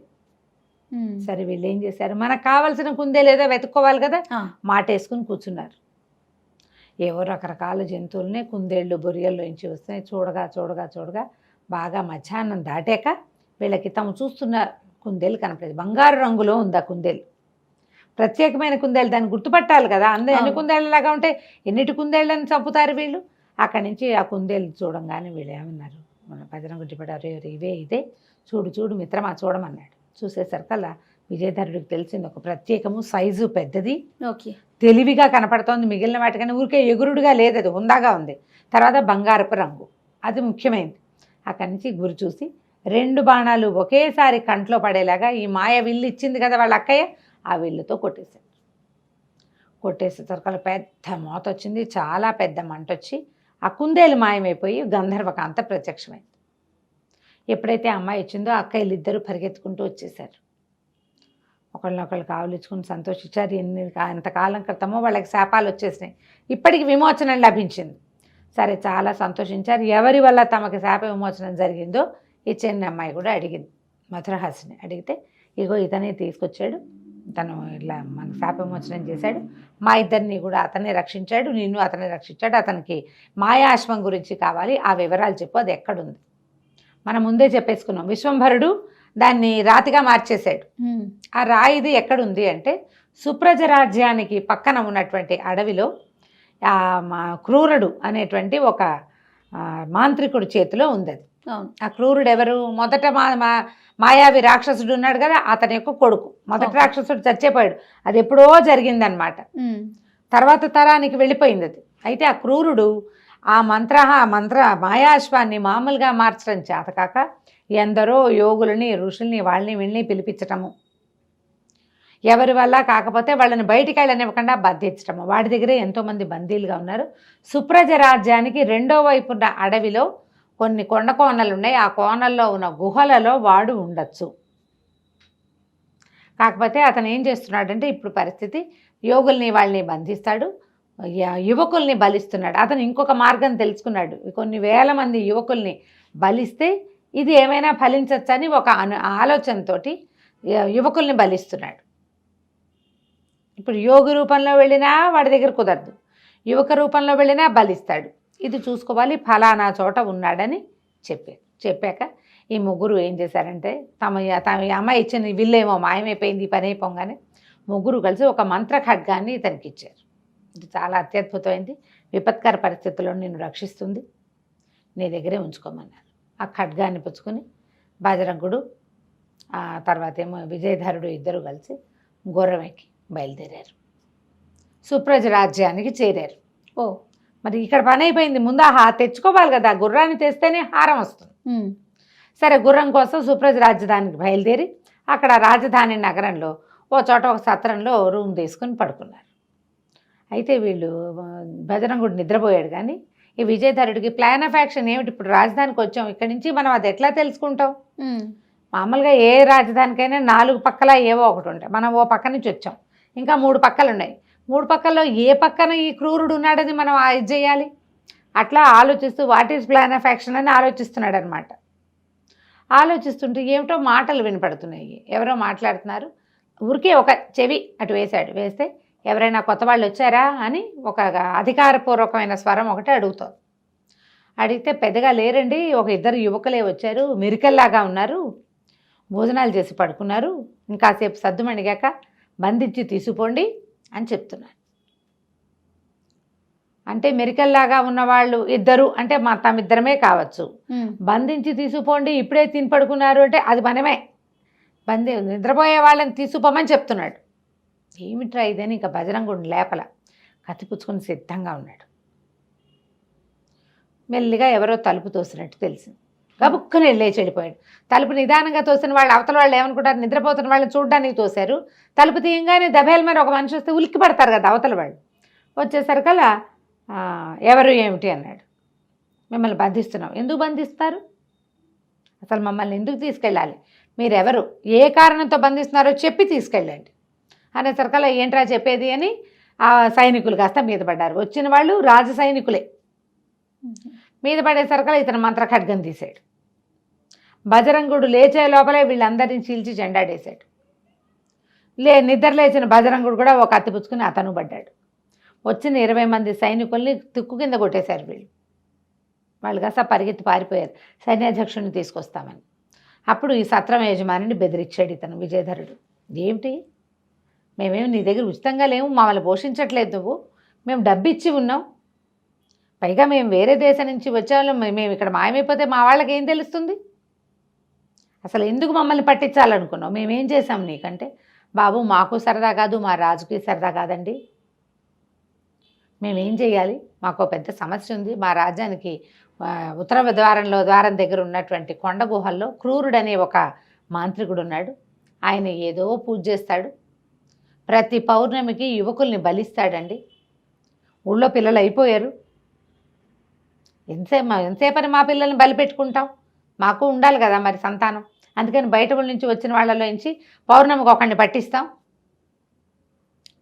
[SPEAKER 1] ఉమ్.
[SPEAKER 2] సరే వీళ్ళు ఏం చేశారు, మనకు కావాల్సిన కుందేలు ఏదో వెతుక్కోవాలి కదా,
[SPEAKER 1] ఆ.
[SPEAKER 2] మాటేసుకుని కూర్చున్నారు. ఏవో రకరకాల జంతువులనే కుందేళ్ళు బొరియల్లోంచి వస్తున్నాయి. చూడగా చూడగా చూడగా బాగా మధ్యాహ్నం దాటాక వీళ్ళకి తాము చూస్తున్న కుందేలు కనపడేది. బంగారు రంగులో ఉంది ఆ కుందేలు. ప్రత్యేకమైన కుందేలు, దాన్ని గుర్తుపట్టాలి కదా. అందరూ ఎన్ని కుందేళ్ళలాగా ఉంటే ఎన్నిటి కుందేళ్ళని చంపుతారు వీళ్ళు. అక్కడి నుంచి ఆ కుందేలు చూడంగానే వీళ్ళు ఏమన్నారు, మన బజరంగుడి పడారు, ఇదే చూడు చూడు మిత్రమా చూడమన్నాడు. చూసేసరికల్లా విజయధరుడికి తెలిసింది ఒక ప్రత్యేకము, సైజు పెద్దది,
[SPEAKER 1] ఓకే.
[SPEAKER 2] తెలివిగా కనపడుతోంది. మిగిలిన వాటికన్నా ఊరికే ఎగురుడుగా లేదు, అది హుందాగా ఉంది. తర్వాత బంగారపు రంగు, అది ముఖ్యమైనది. అక్కడి నుంచి గురి చూసి 2 బాణాలు ఒకేసారి కంట్లో పడేలాగా ఈ మాయ విల్లు ఇచ్చింది కదా వాళ్ళ అక్కయ్య, ఆ విల్లుతో కొట్టేశారు. కొట్టేసేసరికి పెద్ద మోత వచ్చింది, చాలా పెద్ద మంట వచ్చి ఆ కుందేలు మాయమైపోయి గంధర్వకాంత ప్రత్యక్షమైంది. ఎప్పుడైతే అమ్మాయి వచ్చిందో అక్కయ్యలు ఇద్దరు పరిగెత్తుకుంటూ వచ్చేసారు. ఒకళ్ళనొకళ్ళు కావలించుకుని సంతోషించారు. ఎంతకాలం క్రితమో వాళ్ళకి శాపాలు వచ్చేసినాయి, ఇప్పటికి విమోచనం లభించింది. సరే చాలా సంతోషించారు. ఎవరి వల్ల తమకి శాప విమోచనం జరిగిందో ఈ చిన్న అమ్మాయి కూడా అడిగింది. మధురహాసిని అడిగితే, ఇగో ఇతనే తీసుకొచ్చాడు, తను ఇట్లా మనకు శాప విమోచనం చేశాడు, మా ఇద్దరిని కూడా అతనే రక్షించాడు, నిన్ను అతనే రక్షించాడు, అతనికి మాయాశ్వం గురించి కావాలి, ఆ వివరాలు చెప్పు, అది ఎక్కడుంది. మనం ముందే చెప్పేసుకున్నాం, విశ్వంభరుడు దాన్ని రాతిగా మార్చేశాడు. ఆ రాయిది ఎక్కడుంది అంటే సుప్రజ రాజ్యానికి పక్కన ఉన్నటువంటి అడవిలో క్రూరుడు అనేటువంటి ఒక మాంత్రికుడి చేతిలో ఉంది అది. ఆ క్రూరుడు ఎవరు, మొదట మాయావి రాక్షసుడు ఉన్నాడు కదా, అతని యొక్క కొడుకు. మొదటి రాక్షసుడు చచ్చిపోయాడు, అది ఎప్పుడో జరిగిందనమాట. తర్వాత తరానికి వెళ్ళిపోయింది అది. అయితే ఆ క్రూరుడు ఆ మంత్ర మాయాశ్వాన్ని మామూలుగా మార్చడం చేతకాక ఎందరో యోగులని ఋషుల్ని వాళ్ళని వీళ్ళని పిలిపించటము, ఎవరి వల్ల కాకపోతే వాళ్ళని బయటికి వెళ్ళనివ్వకుండా బంధించటము. వాడి దగ్గరే ఎంతోమంది బందీలుగా ఉన్నారు. సుప్రజ రాజ్యానికి 2వ వైపున్న అడవిలో కొన్ని కొండ కోనలు ఉన్నాయి, ఆ కోనల్లో ఉన్న గుహలలో వాడు ఉండొచ్చు. కాకపోతే అతను ఏం చేస్తున్నాడంటే ఇప్పుడు పరిస్థితి, యోగుల్ని వాళ్ళని బంధిస్తాడు, యువకుల్ని బలిస్తున్నాడు. అతను ఇంకొక మార్గం తెలుసుకున్నాడు, కొన్ని వేల మంది యువకుల్ని బలిస్తే ఇది ఏమైనా ఫలించవచ్చని ఒక ఆలోచనతో యువకుల్ని బలిస్తున్నాడు. ఇప్పుడు యోగి రూపంలో వెళ్ళినా వాడి దగ్గర కుదరదు, యువక రూపంలో వెళ్ళినా బలిస్తాడు. ఇది చూసుకోవాలి, ఫలానా చోట ఉన్నాడని చెప్పాక ఈ ముగ్గురు ఏం చేశారంటే తమ అమ్మాయి ఇచ్చిన విల్లేమో మాయమైపోయింది, పని అయిపోగానే ముగ్గురు కలిసి ఒక మంత్ర ఖడ్గాన్ని ఇతనికి ఇచ్చారు. ఇది చాలా అత్యద్భుతమైంది, విపత్కర పరిస్థితుల్లో నిన్ను రక్షిస్తుంది, నీ దగ్గరే ఉంచుకోమన్నారు. ఆ ఖడ్గాన్ని పుచ్చుకొని బజరంగుడు తర్వాత ఏమో విజయధరుడు ఇద్దరు కలిసి గుర్రం ఎక్కి బయలుదేరారు, సుప్రజ రాజ్యానికి చేరారు. మరి ఇక్కడ పని అయిపోయింది, ముందు తెచ్చుకోవాలి కదా, గుర్రాన్ని తెస్తేనే హారం వస్తుంది. సరే గుర్రం కోసం సుప్రజ రాజధానికి బయలుదేరి అక్కడ రాజధాని నగరంలో ఓ చోట ఒక సత్రంలో రూమ్ తీసుకుని పడుకున్నారు. అయితే వీళ్ళు బజరంగుడు నిద్రపోయాడు, కానీ ఈ విజయధరుడికి ప్లాన్ ఆఫ్ యాక్షన్ ఏమిటి, ఇప్పుడు రాజధానికి వచ్చాం, ఇక్కడి నుంచి మనం అది ఎట్లా తెలుసుకుంటాం. మామూలుగా ఏ రాజధానికైనా 4 పక్కల ఏవో ఒకటి ఉంటాయి, మనం ఓ పక్క నుంచి వచ్చాం, ఇంకా 3 పక్కలు ఉన్నాయి, 3 పక్కల్లో ఏ పక్కన ఈ క్రూరుడు ఉన్నాడని మనం ఇది చేయాలి. అట్లా ఆలోచిస్తూ what is plan of action అని ఆలోచిస్తున్నాడు అనమాట. ఆలోచిస్తుంటే ఏమిటో మాటలు వినపడుతున్నాయి, ఎవరో మాట్లాడుతున్నారు. ఊరికే ఒక చెవి అటు వేశాడు, వేస్తే ఎవరైనా కొత్త వాళ్ళు వచ్చారా అని ఒక అధికారపూర్వకమైన స్వరం ఒకటి అడుగుతుంది. అడిగితే పెద్దగా లేరండి, ఒక 2 యువకులే వచ్చారు, మెరికల్లాగా ఉన్నారు, భోజనాలు చేసి పడుకున్నారు, ఇంకాసేపు సద్దుమణిగాక బంధించి తీసుకుపోండి అని చెప్తున్నారు. అంటే మెరికల్లాగా ఉన్నవాళ్ళు 2 అంటే తమిద్దరమే కావచ్చు, బంధించి తీసుకుపోండి ఇప్పుడే తిని పడుకున్నారు అంటే అది మనమే, నిద్రపోయే వాళ్ళని తీసుకుపోమని చెప్తున్నాడు. ఏమిట్రా ఇదని ఇంకా బజరంగుడిని లేపల, కత్తిపుచ్చుకొని సిద్ధంగా ఉన్నాడు. మెల్లిగా ఎవరో తలుపు తోసినట్టు తెలిసింది, గబుక్కుని లేచి వెళ్ళిపోయాడు. తలుపు నిదానంగా తోసిన వాళ్ళు అవతల వాళ్ళు ఏమనుకుంటారు, నిద్రపోతున్న వాళ్ళని చూడడానికి తోశారు. తలుపు తీయంగానే దబేల మీద ఒక మనిషి వస్తే ఉలిక్కి పడతారు కదా అవతల వాళ్ళు. వచ్చేసరికల్లా ఎవరు ఏమిటి అన్నాడు. మిమ్మల్ని బంధిస్తున్నాం. ఎందుకు బంధిస్తారు, అసలు మమ్మల్ని ఎందుకు తీసుకెళ్ళాలి, మీరెవరు, ఏ కారణంతో బంధిస్తున్నారో చెప్పి తీసుకెళ్ళండి అనేసరికల్లా ఏంట్రా చెప్పేది అని ఆ సైనికులు కాస్త మీద పడ్డారు. వచ్చిన వాళ్ళు రాజ సైనికులే. మీద పడేసరికల్లా ఇతను మంత్ర ఖడ్గం తీశాడు. బజరంగుడు లేచే లోపలే వీళ్ళందరినీ చీల్చి చెండాడేశాడు. నిద్ర లేచిన బజరంగుడు కూడా ఒక అత్తి పుచ్చుకుని అతను పడ్డాడు. వచ్చిన 20 మంది సైనికుల్ని తుక్కు కింద కొట్టేశారు వీళ్ళు. వాళ్ళు కాస్త పరిగెత్తి పారిపోయారు సైన్యాధ్యక్షుడిని తీసుకొస్తామని. అప్పుడు ఈ సత్రం యజమానిని బెదిరించాడు ఇతను విజయధరుడు. ఏమిటి, మేమేమి నీ దగ్గర ఉచితంగా లేవు, మమ్మల్ని పోషించట్లేదు నువ్వు, మేము డబ్బు ఇచ్చి ఉన్నాం, పైగా మేము వేరే దేశం నుంచి వచ్చేవాళ్ళం, మేము ఇక్కడ మాయమైపోతే మా వాళ్ళకి ఏం తెలుస్తుంది, అసలు ఎందుకు మమ్మల్ని పట్టించాలనుకున్నావు, మేమేం చేసాం నీకంటే, బాబు మాకు సరదా కాదు, మా రాజుకి సరదా కాదండి, మేమేం చేయాలి, మాకు పెద్ద సమస్య ఉంది, మా రాజ్యానికి ఉత్తర ద్వారం దగ్గర ఉన్నటువంటి కొండ గుహల్లో క్రూరుడనే ఒక మాంత్రికుడు ఉన్నాడు, ఆయన ఏదో పూజ చేస్తాడు, ప్రతి పౌర్ణమికి యువకుల్ని బలిస్తాడండి, ఊళ్ళో పిల్లలు అయిపోయారు, ఎంతసేపని మా పిల్లల్ని బలి పెట్టుకుంటాం, మాకు ఉండాలి కదా మరి సంతానం, అందుకని బయట ఊళ్ళ నుంచి వచ్చిన వాళ్ళలో నుంచి పౌర్ణమికి ఒకరిని పట్టిస్తాం,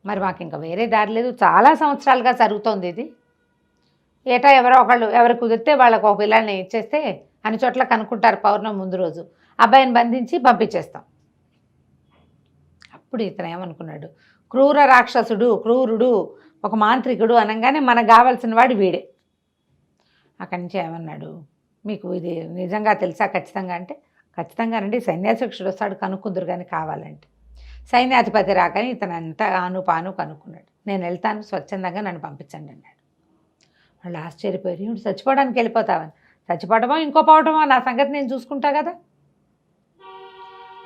[SPEAKER 2] మరి మాకు ఇంకా వేరే దారి లేదు, చాలా సంవత్సరాలుగా జరుగుతోంది ఇది, ఏటా ఎవరు కుదిరితే వాళ్ళకు ఒక పిల్లల్ని ఇచ్చేస్తే అన్ని చోట్ల కనుక్కుంటారు, పౌర్ణమి ముందు రోజు అబ్బాయిని బంధించి పంపించేస్తాం. అప్పుడు ఇతను ఏమనుకున్నాడు, క్రూర రాక్షసుడు, క్రూరుడు, ఒక మాంత్రికుడు అనగానే మనకు కావాల్సిన వాడు వీడే. అక్కడి నుంచి ఏమన్నాడు, మీకు ఇది నిజంగా తెలుసా ఖచ్చితంగా అంటే, ఖచ్చితంగానండి, సైన్యాధ్యక్షుడు వస్తాడు కనుక్కుందరు కానీ కావాలంటే. సైన్యాధిపతి రాకని ఇతను అంతా ఆనుపాను కనుక్కున్నాడు. నేను వెళ్తాను, స్వచ్ఛందంగా నన్ను పంపించండి అన్నాడు. వాళ్ళు ఆశ్చర్యపోయారు, ఏమిటి చచ్చిపోవడానికి వెళ్ళిపోతావని, చచ్చిపోవటమో ఇంకో పోవటమో నా సంగతి నేను చూసుకుంటా కదా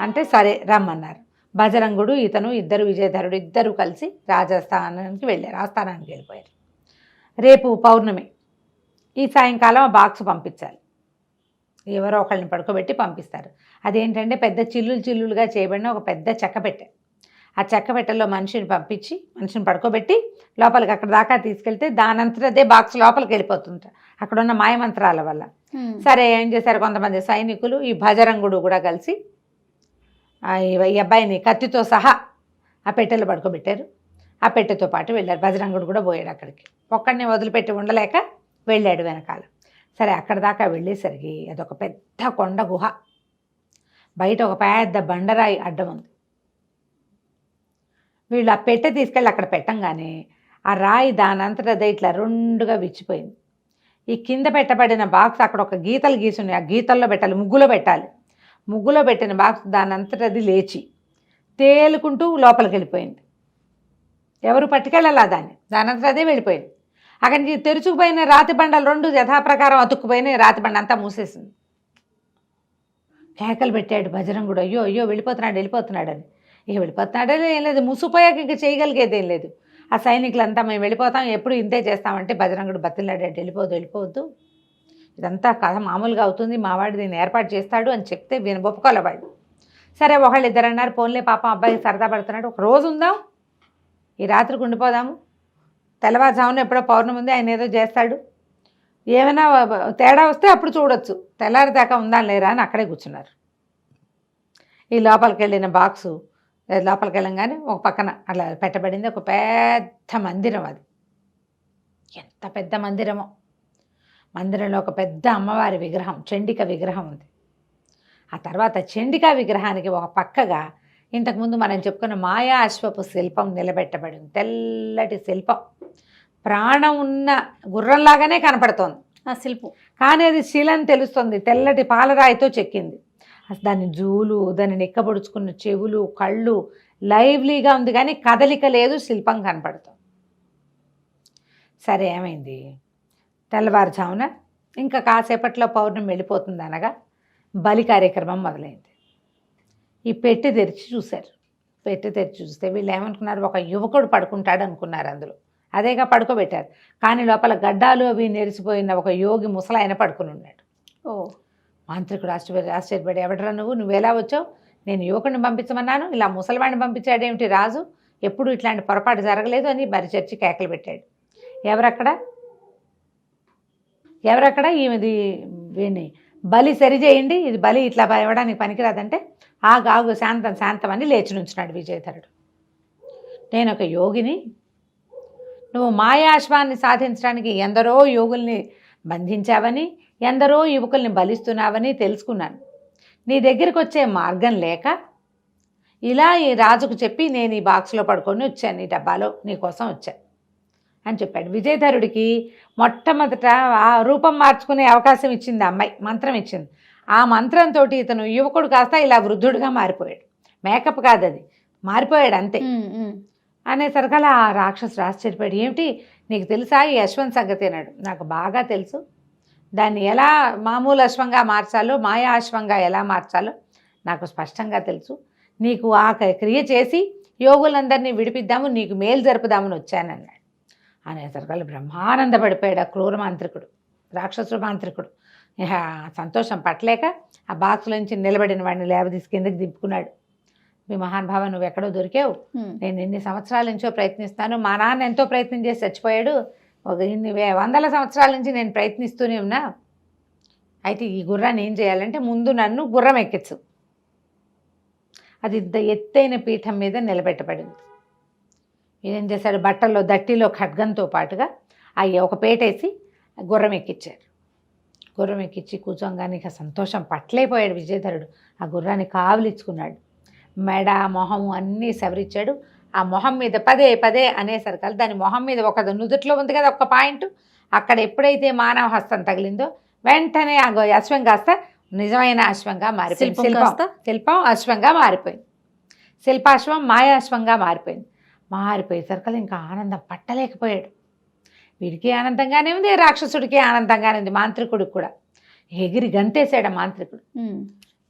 [SPEAKER 2] అంటే, సరే రమ్మన్నారు. బజరంగుడు ఇతను ఇద్దరు విజయధరుడు ఇద్దరు కలిసి రాజస్థానానికి వెళ్ళారు, ఆస్థానానికి వెళ్ళిపోయారు. రేపు పౌర్ణమి, ఈ సాయంకాలం ఆ బాక్స్ పంపించాలి, ఎవరో ఒకళ్ళని పడుకోబెట్టి పంపిస్తారు. అదేంటంటే పెద్ద చిల్లులుగా చేయబడిన ఒక పెద్ద చెక్కపెట్టె, ఆ చెక్కపెట్టెలో మనిషిని పంపించి మనిషిని పడుకోబెట్టి లోపలికి అక్కడ దాకా తీసుకెళ్తే దానంతట అదే బాక్స్ లోపలికి వెళ్ళిపోతుంటారు అక్కడ ఉన్న మాయమంత్రాల వల్ల. సరే ఏం చేశారు, కొంతమంది సైనికులు ఈ బజరంగుడు కూడా కలిసి ఈ అబ్బాయిని కత్తితో సహా ఆ పెట్టెలో పడుకోబెట్టారు. ఆ పెట్టెతో పాటు వెళ్ళారు. బజరంగుడు కూడా పోయాడు అక్కడికి, ఒక్కడిని వదిలిపెట్టి ఉండలేక వెళ్ళాడు వెనకాల. సరే అక్కడ దాకా వెళ్ళేసరికి అదొక పెద్ద కొండ గుహ, బయట ఒక పెద్ద బండరాయి అడ్డం ఉంది. వీళ్ళు ఆ పెట్టె తీసుకెళ్ళి అక్కడ పెట్టంగానే ఆ రాయి దానంతట అదే ఇట్లా రెండుగా విచ్చిపోయింది. ఈ కింద పెట్టబడిన బాక్స్ అక్కడ ఒక గీతలు గీసున్నాయి, ఆ గీతల్లో పెట్టాలి, ముగ్గులో పెట్టాలి, ముగ్గులో పెట్టిన బాక్స్ దానంతట అది లేచి తేలుకుంటూ లోపలికి వెళ్ళిపోయింది. ఎవరు పట్టుకెళ్ళాలా దానంతట అదే వెళ్ళిపోయింది. అక్కడి నుంచి తెరుచుకుపోయిన రాతి బండలు రెండు యథాప్రకారం అతుక్కుపోయిన రాతి బండ అంతా మూసేసింది. కేకలు పెట్టాడు బజరంగుడు, అయ్యో అయ్యో వెళ్ళిపోతున్నాడు అని. ఇక వెళ్ళిపోతున్నాడే ఏం లేదు, మూసిపోయాక ఇంక చేయగలిగేది ఏం లేదు. ఆ సైనికులంతా మేము వెళ్ళిపోతాం, ఎప్పుడు ఇంతే చేస్తామంటే బజరంగుడు బతిలాడాడు, వెళ్ళిపోవద్దు, ఇదంతా కథ మామూలుగా అవుతుంది, మావాడు దీన్ని ఏర్పాటు చేస్తాడు అని చెప్తే ఒప్పుకోలేవాడు. సరే ఒకళ్ళు ఇద్దరు అన్నారు, పోన్లే పాపం అబ్బాయి సరదా పడుతున్నాడు, ఒక రోజు ఉందాం, ఈ రాత్రికి ఉండిపోదాము, తెల్లవారుజామున ఎప్పుడో పౌర్ణమి ఉంది, ఆయన ఏదో చేస్తాడు, ఏమైనా తేడా వస్తే అప్పుడు చూడొచ్చు, తెల్లారిదాకా ఉందాం లేరా అని అక్కడే కూర్చున్నారు. ఈ లోపలికి వెళ్ళిన బాక్సు లోపలికి వెళ్ళంగానే ఒక పక్కన అట్లా పెట్టబడింది ఒక పెద్ద మందిరం. అది ఎంత పెద్ద మందిరమో, మందిరంలో ఒక పెద్ద అమ్మవారి విగ్రహం, చండిక విగ్రహం ఉంది. ఆ తర్వాత చండికా విగ్రహానికి ఒక పక్కగా ఇంతకుముందు మనం చెప్పుకున్న మాయా అశ్వపు శిల్పం నిలబెట్టబడింది. తెల్లటి శిల్పం, ప్రాణం ఉన్న గుర్రంలాగానే కనపడుతోంది ఆ శిల్పం, కానీ అది శిలని తెలుస్తుంది, తెల్లటి పాలరాయితో చెక్కింది. దాని జూలు, దాన్ని నిక్కబొడుచుకున్న చెవులు, కళ్ళు లైవ్లీగా ఉంది, కానీ కదలిక లేదు, శిల్పం కనపడుతుంది. సరే ఏమైంది, తెల్లవారుజామున ఇంకా కాసేపట్లో పౌర్ణమి వెళ్ళిపోతుంది అనగా బలి కార్యక్రమం మొదలైంది. ఈ పెట్టి తెరిచి చూశారు. పెట్టి తెరిచి చూస్తే వీళ్ళు ఏమనుకున్నారు, ఒక యువకుడు పడుకుంటాడు అనుకున్నారు. అందులో అదేగా పడుకోబెట్టారు, కానీ లోపల గడ్డాలు అవి నెరిసిపోయిన ఒక యోగి ముసలాయన పడుకుని ఉన్నాడు. మాంత్రికుడు ఆశ్చర్యపడి, ఎవడరా నువ్వు ఎలా వచ్చావు, నేను యువకుడిని పంపించమన్నాను, ఇలా ముసలివాడిని పంపించాడేమిటి రాజు, ఎప్పుడు ఇట్లాంటి పొరపాటు జరగలేదు అని మరి చర్చి కేకలు పెట్టాడు. ఎవరక్కడ ఈమెది వీడిని బలి సరిచేయండి, ఇది బలి ఇట్లా ఇవ్వడానికి పనికిరాదంటే ఆగాగు శాంతం శాంతం అని లేచి నుంచున్నాడు విజయధరుడు. నేను ఒక యోగిని, నువ్వు మాయాశ్వాన్ని సాధించడానికి ఎందరో యోగుల్ని బంధించావని, ఎందరో యువకుల్ని బలిస్తున్నావని తెలుసుకున్నాను. నీ దగ్గరికి వచ్చే మార్గం లేక ఇలా ఈ రాజుకు చెప్పి నేను ఈ బాక్స్లో పడుకొని వచ్చాను, ఈ డబ్బాలో నీకోసం వచ్చాను అని చెప్పాడు. విజయధరుడికి మొట్టమొదట ఆ రూపం మార్చుకునే అవకాశం ఇచ్చింది అమ్మాయి, మంత్రం ఇచ్చింది. ఆ మంత్రంతో ఇతను యువకుడు కాస్త ఇలా వృద్ధుడిగా మారిపోయాడు. మేకప్ కాదు, అది మారిపోయాడు అంతే. అనేసరికల్లా ఆ రాక్షసుడు ఆశ్చర్యపోయాడు. ఏమిటి నీకు తెలుసా ఈ అశ్వం సంగతి అన్నాడు. నాకు బాగా తెలుసు, దాన్ని ఎలా మామూలు అశ్వంగా మార్చాలో, మాయా అశ్వంగా ఎలా మార్చాలో నాకు స్పష్టంగా తెలుసు. నీకు ఆ క్రియ చేసి యోగులందరినీ విడిపిద్దాము, నీకు మేలు జరుపుదామని వచ్చానన్నాడు. అనేసరికల్లా బ్రహ్మానందపడిపోయాడు ఆ క్రూర మాంత్రికుడు, రాక్షసుడు మాంత్రికుడు. సంతోషం పట్టలేక ఆ బాక్స్లోంచి నిలబడిన వాడిని లేవదీసి కిందకి దింపుకున్నాడు. మీ మహానుభావ నువ్వు ఎక్కడో దొరికావు, నేను ఎన్ని సంవత్సరాల నుంచో ప్రయత్నిస్తాను, మా నాన్న ఎంతో ప్రయత్నం చేసి చచ్చిపోయాడు, ఒక ఇన్ని వందల సంవత్సరాల నుంచి నేను ప్రయత్నిస్తూనే ఉన్నా. అయితే ఈ గుర్రాన్ని ఏం చేయాలంటే ముందు నన్ను గుర్రం ఎక్కించు. అది ఎత్తైన పీఠం మీద నిలబెట్టబడింది. ఏం చేశాడు, బట్టల్లో దట్టిలో ఖడ్గంతో పాటుగా అవి ఒక పేటేసి గుర్రం ఎక్కించాడు. గుర్రం ఎక్కించి కూర్చోగానే ఇక సంతోషం పట్టలేకపోయాడు విజయధరుడు. ఆ గుర్రాన్ని కావలిచ్చుకున్నాడు. మెడ మొహము అన్నీ సవరించాడు. ఆ మొహం మీద పదే పదే అనేసరికల్ దాని మొహం మీద ఒక నుదుట్లో ఉంది కదా ఒక పాయింట్, అక్కడ ఎప్పుడైతే మానవ హస్తం తగిలిందో వెంటనే ఆ అశ్వం కాస్త నిజమైన అశ్వంగా మారిపోయింది. శిల్పం అశ్వంగా మారిపోయింది. శిల్పాశ్వం మాయాశ్వంగా మారిపోయింది. మారిపోయేసరికల్ ఇంకా ఆనందం పట్టలేకపోయాడు. వీడికి ఆనందంగానే ఉంది, రాక్షసుడికి ఆనందంగానే ఉంది, మాంత్రికుడికి కూడా. ఎగిరి గంతేసాడు ఆ మాంత్రికుడు.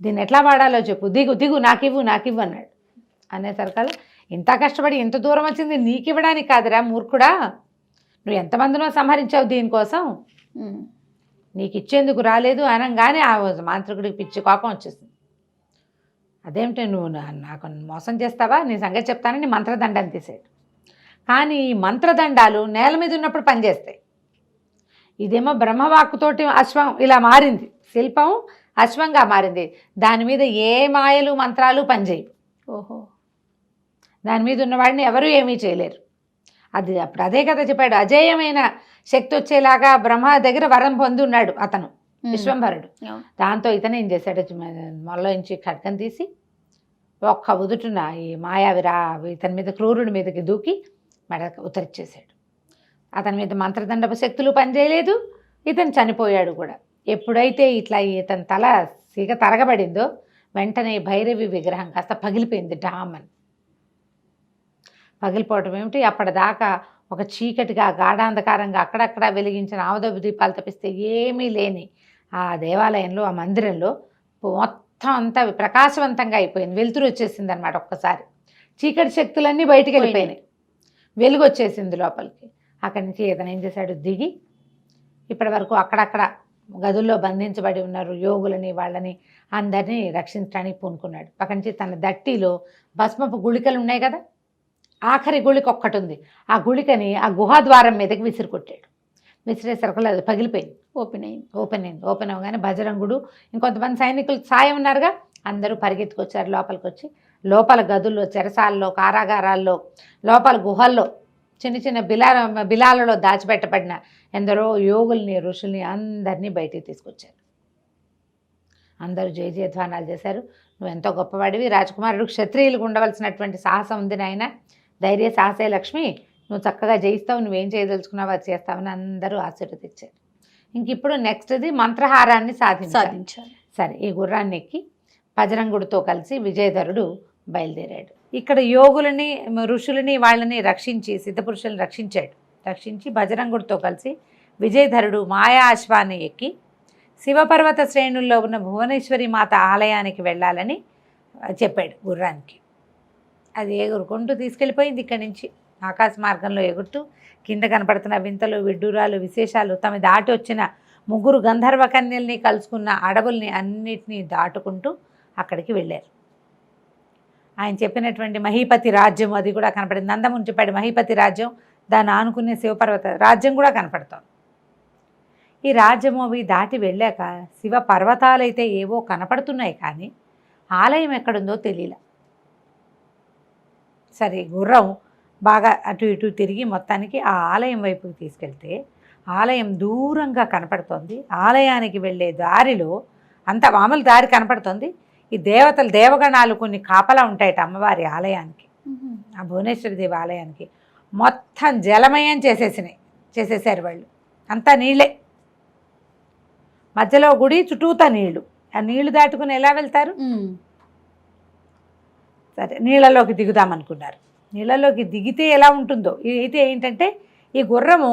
[SPEAKER 2] దీన్ని ఎట్లా వాడాలో చెప్పు, దిగు దిగు నాకివ్వు నాకివ్వు అన్నాడు. అనేసరికల్ ఇంత కష్టపడి ఇంత దూరం వచ్చింది నీకు ఇవ్వడానికి కాదురా మూర్ఖుడా, నువ్వు ఎంతమందినో సంహరించావు దీనికోసం, నీకు ఇచ్చేందుకు రాలేదు అనగానే ఆ మాంత్రికుడికి పిచ్చి కోపం వచ్చేసింది. అదేమిటి నువ్వు నాకు మోసం చేస్తావా, నీ సంగతి చెప్తానని మంత్రదండాన్ని తీసాడు. కానీ ఈ మంత్రదండాలు నేల మీద ఉన్నప్పుడు పనిచేస్తాయి. ఇదేమో బ్రహ్మవాక్కుతోటి అశ్వం ఇలా మారింది, శిల్పం అశ్వంగా మారింది. దాని మీద ఏ మాయలు మంత్రాలు పనిచేయవు. ఓహో, దాని మీద ఉన్నవాడిని ఎవరూ ఏమీ చేయలేరు. అది అప్పుడు అదే కదా చెప్పాడు, అజేయమైన శక్తి వచ్చేలాగా బ్రహ్మ దగ్గర వరం పొంది ఉన్నాడు అతను విశ్వంభరుడు. దాంతో ఇతను ఏం చేశాడు, మొల్లోంచి ఖడ్గం తీసి ఒక్క ఉదుటున ఈ మాయావిరా ఇతని మీద క్రూరుడి మీదకి దూకి మెడ ఉత్తరిచ్చేశాడు. అతని మీద మంత్రదండపు శక్తులు పనిచేయలేదు, ఇతను చనిపోయాడు కూడా. ఎప్పుడైతే ఇట్లా ఇతని తల సీగ తరగబడిందో వెంటనే భైరవి విగ్రహం కాస్త పగిలిపోయింది డామన్. పగిలిపోవటం ఏమిటి, అప్పటిదాకా ఒక చీకటిగా గాఢాంధకారంగా అక్కడక్కడ వెలిగించిన ఆవదబ్బు దీపాలు తప్పిస్తే ఏమీ లేని ఆ దేవాలయంలో, ఆ మందిరంలో మొత్తం అంతా ప్రకాశవంతంగా అయిపోయింది. వెలుతురు వచ్చేసింది అనమాట. ఒక్కసారి చీకటి శక్తులన్నీ బయటికి వెళ్ళిపోయినాయి, వెలుగు వచ్చేసింది లోపలికి. అక్కడి నుంచి ఇతను ఏం చేశాడు, దిగి ఇప్పటి వరకు అక్కడక్కడ గదుల్లో బంధించబడి ఉన్నారు యోగులని వాళ్ళని అందరినీ రక్షించడానికి పూనుకున్నాడు. అక్కడి నుంచి తన దట్టిలో భస్మపు గుళికలు ఉన్నాయి కదా, ఆఖరి గుళిక ఒక్కటి ఉంది, ఆ గుళికని ఆ గుహాద్వారం మీదకి విసిరికొట్టాడు. విసిరేసరికి అది పగిలిపోయింది, ఓపెన్ అవగానే బజరంగుడు ఇంకొంతమంది సైనికులు సాయం ఉన్నారుగా, అందరూ పరిగెత్తుకొచ్చారు లోపలికి. వచ్చి లోపల గదుల్లో, చెరసాల్లో, కారాగారాల్లో, లోపల గుహల్లో, చిన్న చిన్న బిలాలలో దాచిపెట్టబడిన ఎందరో యోగుల్ని, ఋషుల్ని అందరినీ బయటికి తీసుకొచ్చారు. అందరూ జయ జయధ్వానాలు చేశారు. నువ్వు ఎంతో గొప్పవాడివి, రాజకుమారుడు క్షత్రియులకు ఉండవలసినటువంటి సాహసం ఉంది నాయన, ధైర్య సాహసే లక్ష్మి, నువ్వు చక్కగా జయిస్తావు, నువ్వేం చేయదలుచుకున్నావు అది చేస్తావని అందరూ ఆశీర్వదించారు. ఇంక ఇప్పుడు నెక్స్ట్ది మంత్రహారాన్ని సాధించాలి. సరే, ఈ గుర్రాన్ని ఎక్కి బజరంగుడితో కలిసి విజయధరుడు బయలుదేరాడు. ఇక్కడ యోగులని, ఋషులని వాళ్ళని రక్షించి, సిద్ధపురుషులను రక్షించి బజరంగుడితో కలిసి విజయధరుడు మాయా అశ్వాన్ని ఎక్కి శివపర్వత శ్రేణుల్లో ఉన్న భువనేశ్వరి మాత ఆలయానికి వెళ్ళాలని చెప్పాడు గుర్రానికి. అది ఎగురుకుంటూ తీసుకెళ్ళిపోయింది. ఇక్కడి నుంచి ఆకాశ మార్గంలో ఎగురుతూ కింద కనపడుతున్న వింతలు, విడ్డూరాలు, విశేషాలు, తమ దాటి వచ్చిన 3 గంధర్వ కన్యల్ని కలుసుకున్న అడవుల్ని అన్నిటినీ దాటుకుంటూ అక్కడికి వెళ్ళారు. ఆయన చెప్పినటువంటి మహీపతి రాజ్యం అది కూడా కనపడింది. నందముని చెప్పాడు మహీపతి రాజ్యం, దాన్ని ఆనుకునే శివపర్వత రాజ్యం కూడా కనపడతాం. ఈ రాజ్యము అవి దాటి వెళ్ళాక శివ పర్వతాలైతే ఏవో కనపడుతున్నాయి, కానీ ఆలయం ఎక్కడుందో తెలియలే. సరే, గుర్రం బాగా అటు ఇటు తిరిగి మొత్తానికి ఆ ఆలయం వైపుకి తీసుకెళ్తే ఆలయం దూరంగా కనపడుతోంది. ఆలయానికి వెళ్ళే దారిలో అంత మామూలు దారి కనపడుతోంది. ఈ దేవతలు దేవగణాలు కొన్ని కాపలా ఉంటాయట అమ్మవారి ఆలయానికి, ఆ భువనేశ్వరి దేవి ఆలయానికి. మొత్తం జలమయం చేసేసారు వాళ్ళు. అంతా నీళ్ళే, మధ్యలో గుడి, చుట్టూతా నీళ్లు. ఆ నీళ్లు దాటుకుని ఎలా వెళ్తారు? సరే, నీళ్ళలోకి దిగుదామనుకున్నారు. నీళ్ళలోకి దిగితే ఎలా ఉంటుందో. అయితే ఏంటంటే ఈ గుర్రము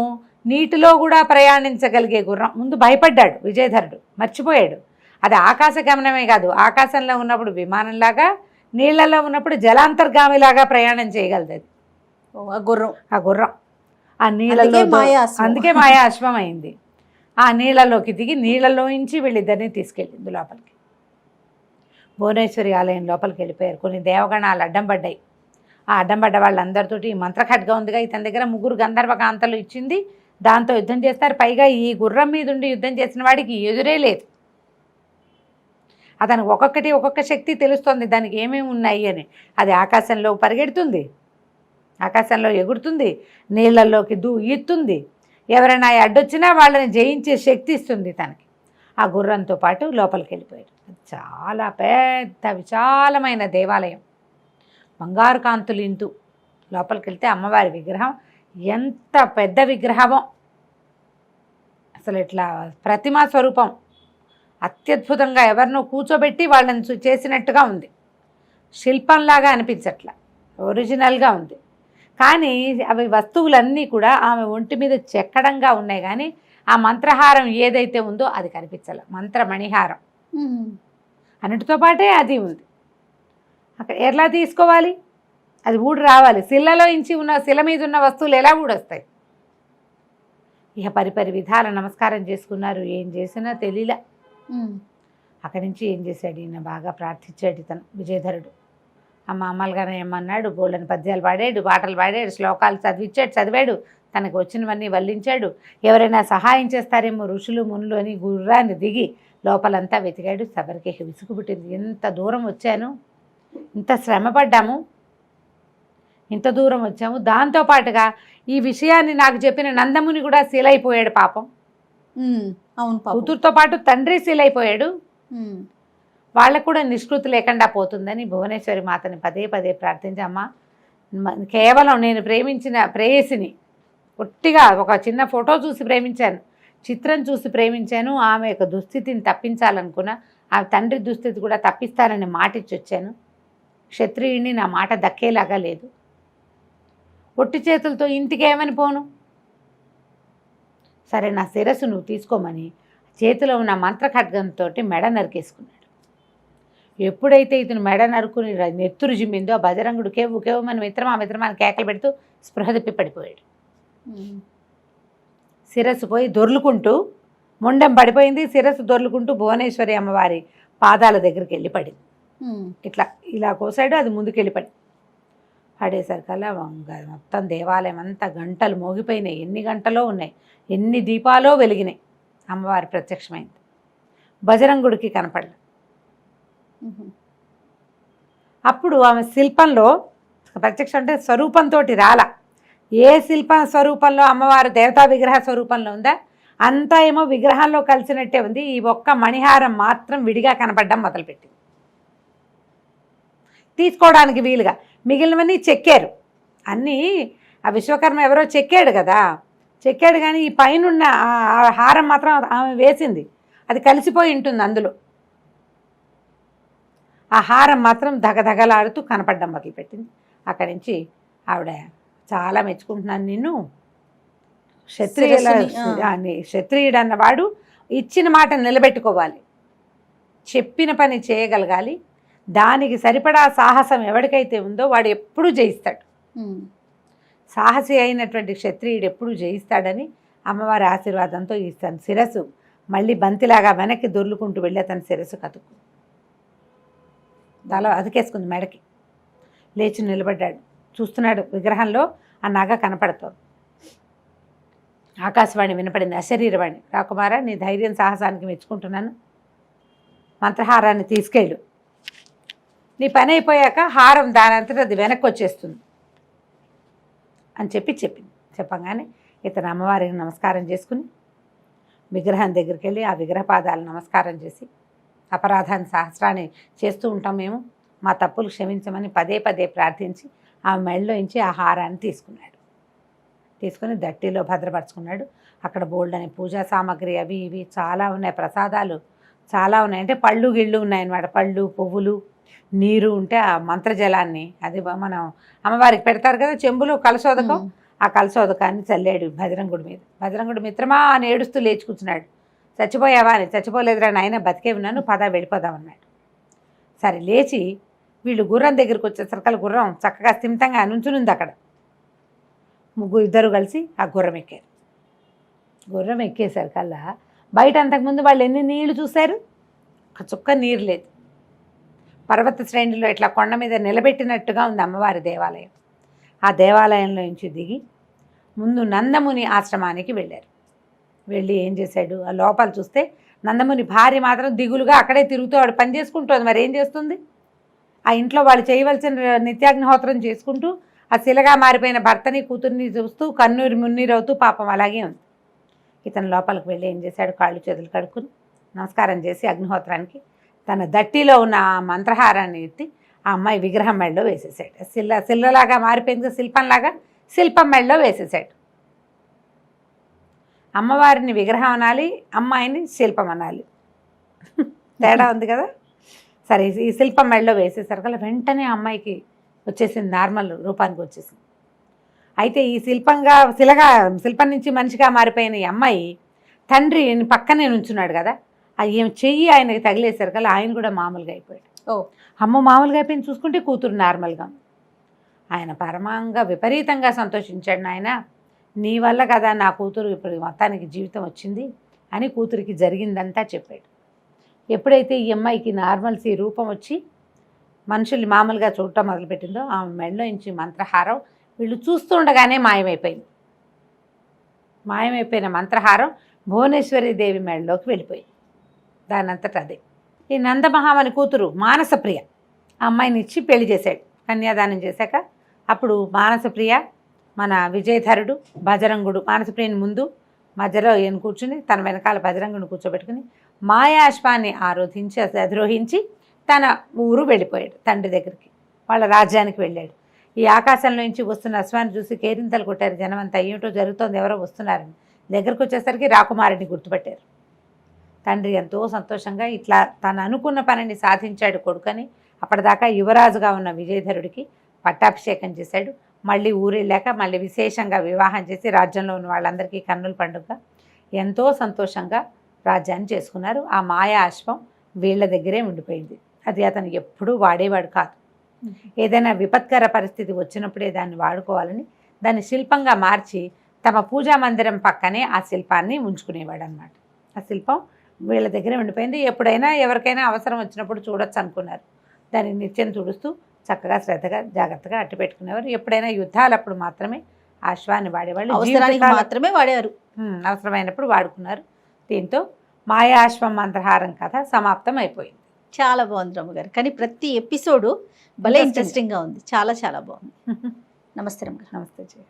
[SPEAKER 2] నీటిలో కూడా ప్రయాణించగలిగే గుర్రం. ముందు భయపడ్డాడు విజయధరుడు, మర్చిపోయాడు. అది ఆకాశ గమనమే కాదు, ఆకాశంలో ఉన్నప్పుడు విమానంలాగా, నీళ్లలో ఉన్నప్పుడు జలాంతర్గామిలాగా ప్రయాణం చేయగలదు అది. ఆ గుర్రం ఆ నీళ్ళలో, అందుకే మాయా అశ్వం అయింది. ఆ నీళ్ళలోకి దిగి నీళ్ళలోంచి వీళ్ళిద్దరిని తీసుకెళ్ళింది లోపలికి. భువనేశ్వరి ఆలయం లోపలికి వెళ్ళిపోయారు. కొన్ని దేవగణాలు అడ్డం పడ్డాయి. ఆ అడ్డం పడ్డ వాళ్ళందరితోటి ఈ మంత్రఖడ్గం ఉందిగా, ఇతని దగ్గర 3 గంధర్వకాంతలు ఇచ్చింది, దాంతో యుద్ధం చేస్తారు. పైగా ఈ గుర్రం మీద ఉండి యుద్ధం చేసిన వాడికి ఎదురే లేదు. అతనికి ఒక్కొక్క శక్తి తెలుస్తుంది, దానికి ఏమేమి ఉన్నాయి అని. అది ఆకాశంలో పరిగెడుతుంది, ఆకాశంలో ఎగురుతుంది, నీళ్ళల్లోకి ఈత్తుంది. ఎవరైనా అడ్డొచ్చినా వాళ్ళని జయించే శక్తి ఇస్తుంది తనకి. ఆ గుర్రంతో పాటు లోపలికి వెళ్ళిపోయాడు. చాలా పెద్ద విశాలమైన దేవాలయం, బంగారు కాంతులు ఇంతు. లోపలికి వెళ్తే అమ్మవారి విగ్రహం ఎంత పెద్ద విగ్రహమో, అసలు ఇట్లా ప్రతిమా స్వరూపం, అత్యద్భుతంగా ఎవరినో కూర్చోబెట్టి వాళ్ళని చేసినట్టుగా ఉంది. శిల్పంలాగా అనిపించట్లా, ఒరిజినల్గా ఉంది. కానీ అవి వస్తువులన్నీ కూడా ఆమె ఒంటి మీద చెక్కడంగా ఉన్నాయి, కానీ ఆ మంత్రహారం ఏదైతే ఉందో అది కనిపించాలి. మంత్రమణిహారం అన్నిటితో పాటే అది ఉంది. అక్కడ ఎలా తీసుకోవాలి? అది ఊడి రావాలి. శిలలో ఇంచి ఉన్న శిల మీద ఉన్న వస్తువులు ఎలా ఊడొస్తాయి? ఇక పరిపరి విధాల నమస్కారం చేసుకున్నారు. ఏం చేసినా తెలియలే. అక్కడి నుంచి ఏం చేశాడు ఈయన, బాగా ప్రార్థించాడు ఇతను విజయధరుడు. అమ్మ అమ్మలుగానే ఏమన్నాడు, బోళ్ళని పద్యాలు పాడాడు, పాటలు పాడాడు, శ్లోకాలు చదివాడు, తనకు వచ్చినవన్నీ వల్లించాడు. ఎవరైనా సహాయం చేస్తారేమో ఋషులు మునులు అని గుర్రాన్ని దిగి లోపలంతా వెతికాడు. సబరికి విసుగు పుట్టింది. ఎంత దూరం వచ్చాను, ఇంత శ్రమపడ్డాము, ఇంత దూరం వచ్చాము. దాంతోపాటుగా ఈ విషయాన్ని నాకు చెప్పిన నందముని కూడా శీలైపోయాడు పాపం.
[SPEAKER 1] అవును,
[SPEAKER 2] కూతురుతో పాటు తండ్రి శీలైపోయాడు. వాళ్ళకు కూడా నిష్కృతి లేకుండా పోతుందని భువనేశ్వరి మాతని పదే పదే ప్రార్థించి, అమ్మ కేవలం నేను ప్రేమించిన ప్రేయసిని, ఒట్టిగా ఒక చిన్న ఫోటో చూసి ప్రేమించాను, చిత్రం చూసి ప్రేమించాను, ఆమె యొక్క దుస్థితిని తప్పించాలనుకున్నా, ఆ తండ్రి దుస్థితి కూడా తప్పిస్తానని మాటిచ్చి వచ్చాను. క్షత్రియుడిని నా మాట దక్కేలాగా లేదు. ఒట్టి చేతులతో ఇంటికి ఏమని పోను? సరే, నా శిరస్సు నువ్వు తీసుకోమని చేతిలో ఉన్న మంత్రఖడ్గంతో మెడ నరికేసుకున్నాడు. ఎప్పుడైతే ఇతను మెడ నరుకుని నెత్తురు జిమ్మిందో ఆ బజరంగుడు కేవమని మిత్రమాని కేకలు పెడుతూ స్పృహ తప్పి పడిపోయాడు. శిరస్సు పోయి దొర్లుకుంటూ, మొండెం పడిపోయింది, శిరస్సు దొర్లుకుంటూ భువనేశ్వరి అమ్మవారి పాదాల దగ్గరికి వెళ్ళి పడింది. ఇలా కోసాడు, అది ముందుకెళ్ళి పడేసరికల్లా మొత్తం దేవాలయం అంతా గంటలు మోగిపోయినాయి. ఎన్ని గంటలో ఉన్నాయి, ఎన్ని దీపాలో వెలిగినాయి. అమ్మవారి ప్రత్యక్షమైంది. బజరంగుడికి కనపడలే. అప్పుడు ఆమె శిల్పంలో ప్రత్యక్షం అంటే స్వరూపంతో రాల. ఏ శిల్ప స్వరూపంలో అమ్మవారు దేవతా విగ్రహ స్వరూపంలో ఉందా అంతా ఏమో విగ్రహంలో కలిసినట్టే ఉంది. ఈ ఒక్క మణిహారం మాత్రం విడిగా కనపడడం మొదలుపెట్టింది. తీసుకోవడానికి వీలుగా మిగిలినవన్నీ చెక్కారు. అన్నీ ఆ విశ్వకర్మ ఎవరో చెక్కాడు కదా, చెక్కాడు. కానీ ఈ పైనున్న హారం మాత్రం ఆమె వేసింది, అది కలిసిపోయి ఉంటుంది అందులో. ఆ హారం మాత్రం దగదగలాడుతూ కనపడడం మొదలుపెట్టింది. అక్కడి నుంచి ఆవిడ, చాలా మెచ్చుకుంటున్నాను నిన్ను, క్షత్రియుడు అన్నవాడు ఇచ్చిన మాట నిలబెట్టుకోవాలి, చెప్పిన పని చేయగలగాలి, దానికి సరిపడా సాహసం ఎవరికైతే ఉందో వాడు ఎప్పుడూ జయిస్తాడు. సాహసి అయినటువంటి క్షత్రియుడు ఎప్పుడూ జయిస్తాడని అమ్మవారి ఆశీర్వాదంతో ఇస్తాను. శిరస్సు మళ్ళీ బంతిలాగా వెనక్కి దొర్లుకుంటూ వెళ్ళి అతని శిరస్సు కతుక్కు తల అతికేసుకుంది మెడకి. లేచి నిలబడ్డాడు, చూస్తున్నాడు విగ్రహంలో ఆ నగ కనపడుతోంది. ఆకాశవాణి వినపడింది, అశరీరవాణి. రాకుమార, నీ ధైర్యం సాహసానికి మెచ్చుకుంటున్నాను. మంత్రహారాన్ని తీసుకెళ్ళు, నీ పని అయిపోయాక హారం దానంతటా అది వెనక్కి వచ్చేస్తుంది అని చెప్పింది. చెప్పగానే ఇతను అమ్మవారికి నమస్కారం చేసుకుని విగ్రహం దగ్గరికి వెళ్ళి ఆ విగ్రహ పాదాలు నమస్కారం చేసి, అపరాధాన్ని సహస్రాన్ని చేస్తూ ఉంటాం మేము, మా తప్పులు క్షమించమని పదే పదే ప్రార్థించి ఆ మెడలో ఇంచి ఆ హారాన్ని తీసుకుని దట్టిలో భద్రపరుచుకున్నాడు. అక్కడ బోల్డ్ అనే పూజా సామాగ్రి అవి ఇవి చాలా ఉన్నాయి, ప్రసాదాలు చాలా ఉన్నాయి. అంటే పళ్ళు గిళ్ళు ఉన్నాయన్నమాట, పళ్ళు పువ్వులు నీరు ఉంటే ఆ మంత్రజలాన్ని అది మనం అమ్మవారికి పెడతారు కదా చెంబులో కలశోదకం, ఆ కలశోదకాన్ని చల్లాడు భద్రంగుడి మీద. భద్రంగుడి మిత్రమా అని ఏడుస్తూ లేచి కూర్చున్నాడు. చచ్చిపోయావా అని. చచ్చిపోలేదురా నాయన, బతికే ఉన్నాను, పద వెళ్ళిపోదామన్నాడు. సరే లేచి వీళ్ళు గుర్రం దగ్గరికి వచ్చేసరికల్ గుర్రం చక్కగా స్థిమితంగా నుంచునుంది అక్కడ. ఇద్దరు కలిసి ఆ గుర్రం ఎక్కారు. గుర్రం ఎక్కేసరికల్లా బయట అంతకుముందు వాళ్ళు ఎన్ని నీళ్లు చూశారు, ఒక చుక్క నీరు లేదు. పర్వత శ్రేణిలో ఇట్లా కొండ మీద నిలబెట్టినట్టుగా ఉంది అమ్మవారి దేవాలయం. ఆ దేవాలయంలో నుంచి దిగి ముందు నందముని ఆశ్రమానికి వెళ్ళారు. వెళ్ళి ఏం చేశాడు, ఆ లోపల చూస్తే నందముని భార్య మాత్రం దిగులుగా అక్కడే తిరుగుతూ ఆవిడ పని చేసుకుంటుంది. మరి ఏం చేస్తుంది, ఆ ఇంట్లో వాళ్ళు చేయవలసిన నిత్యాగ్నిహోత్రం చేసుకుంటూ ఆ శిలగా మారిపోయిన భర్తని కూతుర్ని చూస్తూ కన్నూరి మున్నీరవుతూ పాపం అలాగే ఉంది. ఇతను లోపలికి వెళ్ళి ఏం చేశాడు, కాళ్ళు చేతులు కడుక్కుని నమస్కారం చేసి అగ్నిహోత్రానికి తన దట్టిలో ఉన్న ఆ మంత్రహారాన్ని ఎత్తి ఆ అమ్మాయి విగ్రహం మెడలో వేసేసాడు. శిల్లలాగా మారిపోయింది, శిల్పంలాగా శిల్పం మెడలో వేసేసాడు. అమ్మవారిని విగ్రహం అనాలి, అమ్మాయిని శిల్పం అనాలి, తేడా ఉంది కదా. సరే, ఈ శిల్పం మెడలో వేసేసరికి వెంటనే అమ్మాయికి వచ్చేసింది, నార్మల్ రూపానికి వచ్చేసింది. అయితే ఈ శిల్పం నుంచి మనిషిగా మారిపోయిన ఈ అమ్మాయి తండ్రి పక్కనే నుంచున్నాడు కదా, ఏం చెయ్యి ఆయనకి తగిలేసరికల్లా ఆయన కూడా మామూలుగా అయిపోయాడు. అమ్మ మామూలుగా అయిపోయింది, చూసుకుంటే కూతురు నార్మల్గా. ఆయన పరమంగా విపరీతంగా సంతోషించాడు. నాయన, నీ వల్ల కదా నా కూతురు ఇప్పుడు మొత్తానికి జీవితం వచ్చింది అని కూతురికి జరిగిందంతా చెప్పాడు. ఎప్పుడైతే ఈ అమ్మాయికి నార్మల్సీ రూపం వచ్చి మనుషుల్ని మామూలుగా చూడటం మొదలుపెట్టిందో ఆమె మెడలో నుంచి మంత్రహారం వీళ్ళు చూస్తుండగానే మాయమైపోయింది. మాయమైపోయిన మంత్రహారం భువనేశ్వరి దేవి మెడలోకి వెళ్ళిపోయింది. దానంతట అదే. ఈ నందమహామని కూతురు మానసప్రియ ఆ అమ్మాయిని ఇచ్చి పెళ్లి చేశాడు. కన్యాదానం చేశాక అప్పుడు మానసప్రియ మన విజయధరుడు బజరంగుడు మానసప్రియని ముందు మధ్యలో ఈయన కూర్చుని తన వెనకాల బజరంగుని కూర్చోబెట్టుకుని మాయాశ్వాన్ని అధిరోహించి తన ఊరు వెళ్ళిపోయాడు. తండ్రి దగ్గరికి, వాళ్ళ రాజ్యానికి వెళ్ళాడు. ఈ ఆకాశంలో నుంచి వస్తున్న అశ్వాన్ని చూసి కేరింతలు కొట్టారు జనమంతా. ఏమిటో జరుగుతోంది, ఎవరో వస్తున్నారని. దగ్గరకు వచ్చేసరికి రాకుమారుని గుర్తుపట్టారు. తండ్రి ఎంతో సంతోషంగా ఇట్లా తను అనుకున్న పనిని సాధించాడు కొడుకని అప్పటిదాకా యువరాజుగా ఉన్న విజయధరుడికి పట్టాభిషేకం చేశాడు. మళ్ళీ ఊరెళ్ళాక మళ్ళీ విశేషంగా వివాహం చేసి రాజ్యంలో ఉన్న వాళ్ళందరికీ కన్నుల పండుగ ఎంతో సంతోషంగా రాజ్యాన్ని చేసుకున్నారు. ఆ మాయా అశ్వం వీళ్ళ దగ్గరే ఉండిపోయింది. అది అతను ఎప్పుడూ వాడేవాడు కాదు. ఏదైనా విపత్కర పరిస్థితి వచ్చినప్పుడే దాన్ని వాడుకోవాలని దాన్ని శిల్పంగా మార్చి తమ పూజా మందిరం పక్కనే ఆ శిల్పాన్ని ఉంచుకునేవాడు అన్నమాట. ఆ శిల్పం వీళ్ళ దగ్గరే ఉండిపోయింది. ఎప్పుడైనా ఎవరికైనా అవసరం వచ్చినప్పుడు చూడొచ్చు అనుకున్నారు. దాన్ని నిత్యం తుడుస్తూ చక్కగా శ్రద్ధగా జాగ్రత్తగా అట్టు పెట్టుకునేవారు. ఎప్పుడైనా యుద్ధాలప్పుడు మాత్రమే ఆ అశ్వాన్ని వాడేవాళ్ళు,
[SPEAKER 1] మాత్రమే వాడేవారు,
[SPEAKER 2] అవసరమైనప్పుడు వాడుకున్నారు. దీంతో మాయాశ్వం మంత్రహారం కథ సమాప్తం అయిపోయింది.
[SPEAKER 1] చాలా బాగుంది రమ్మగారు, కానీ ప్రతి ఎపిసోడు భలే ఇంట్రెస్టింగ్గా ఉంది. చాలా చాలా బాగుంది. నమస్తే రమ్మగారు.
[SPEAKER 2] నమస్తే.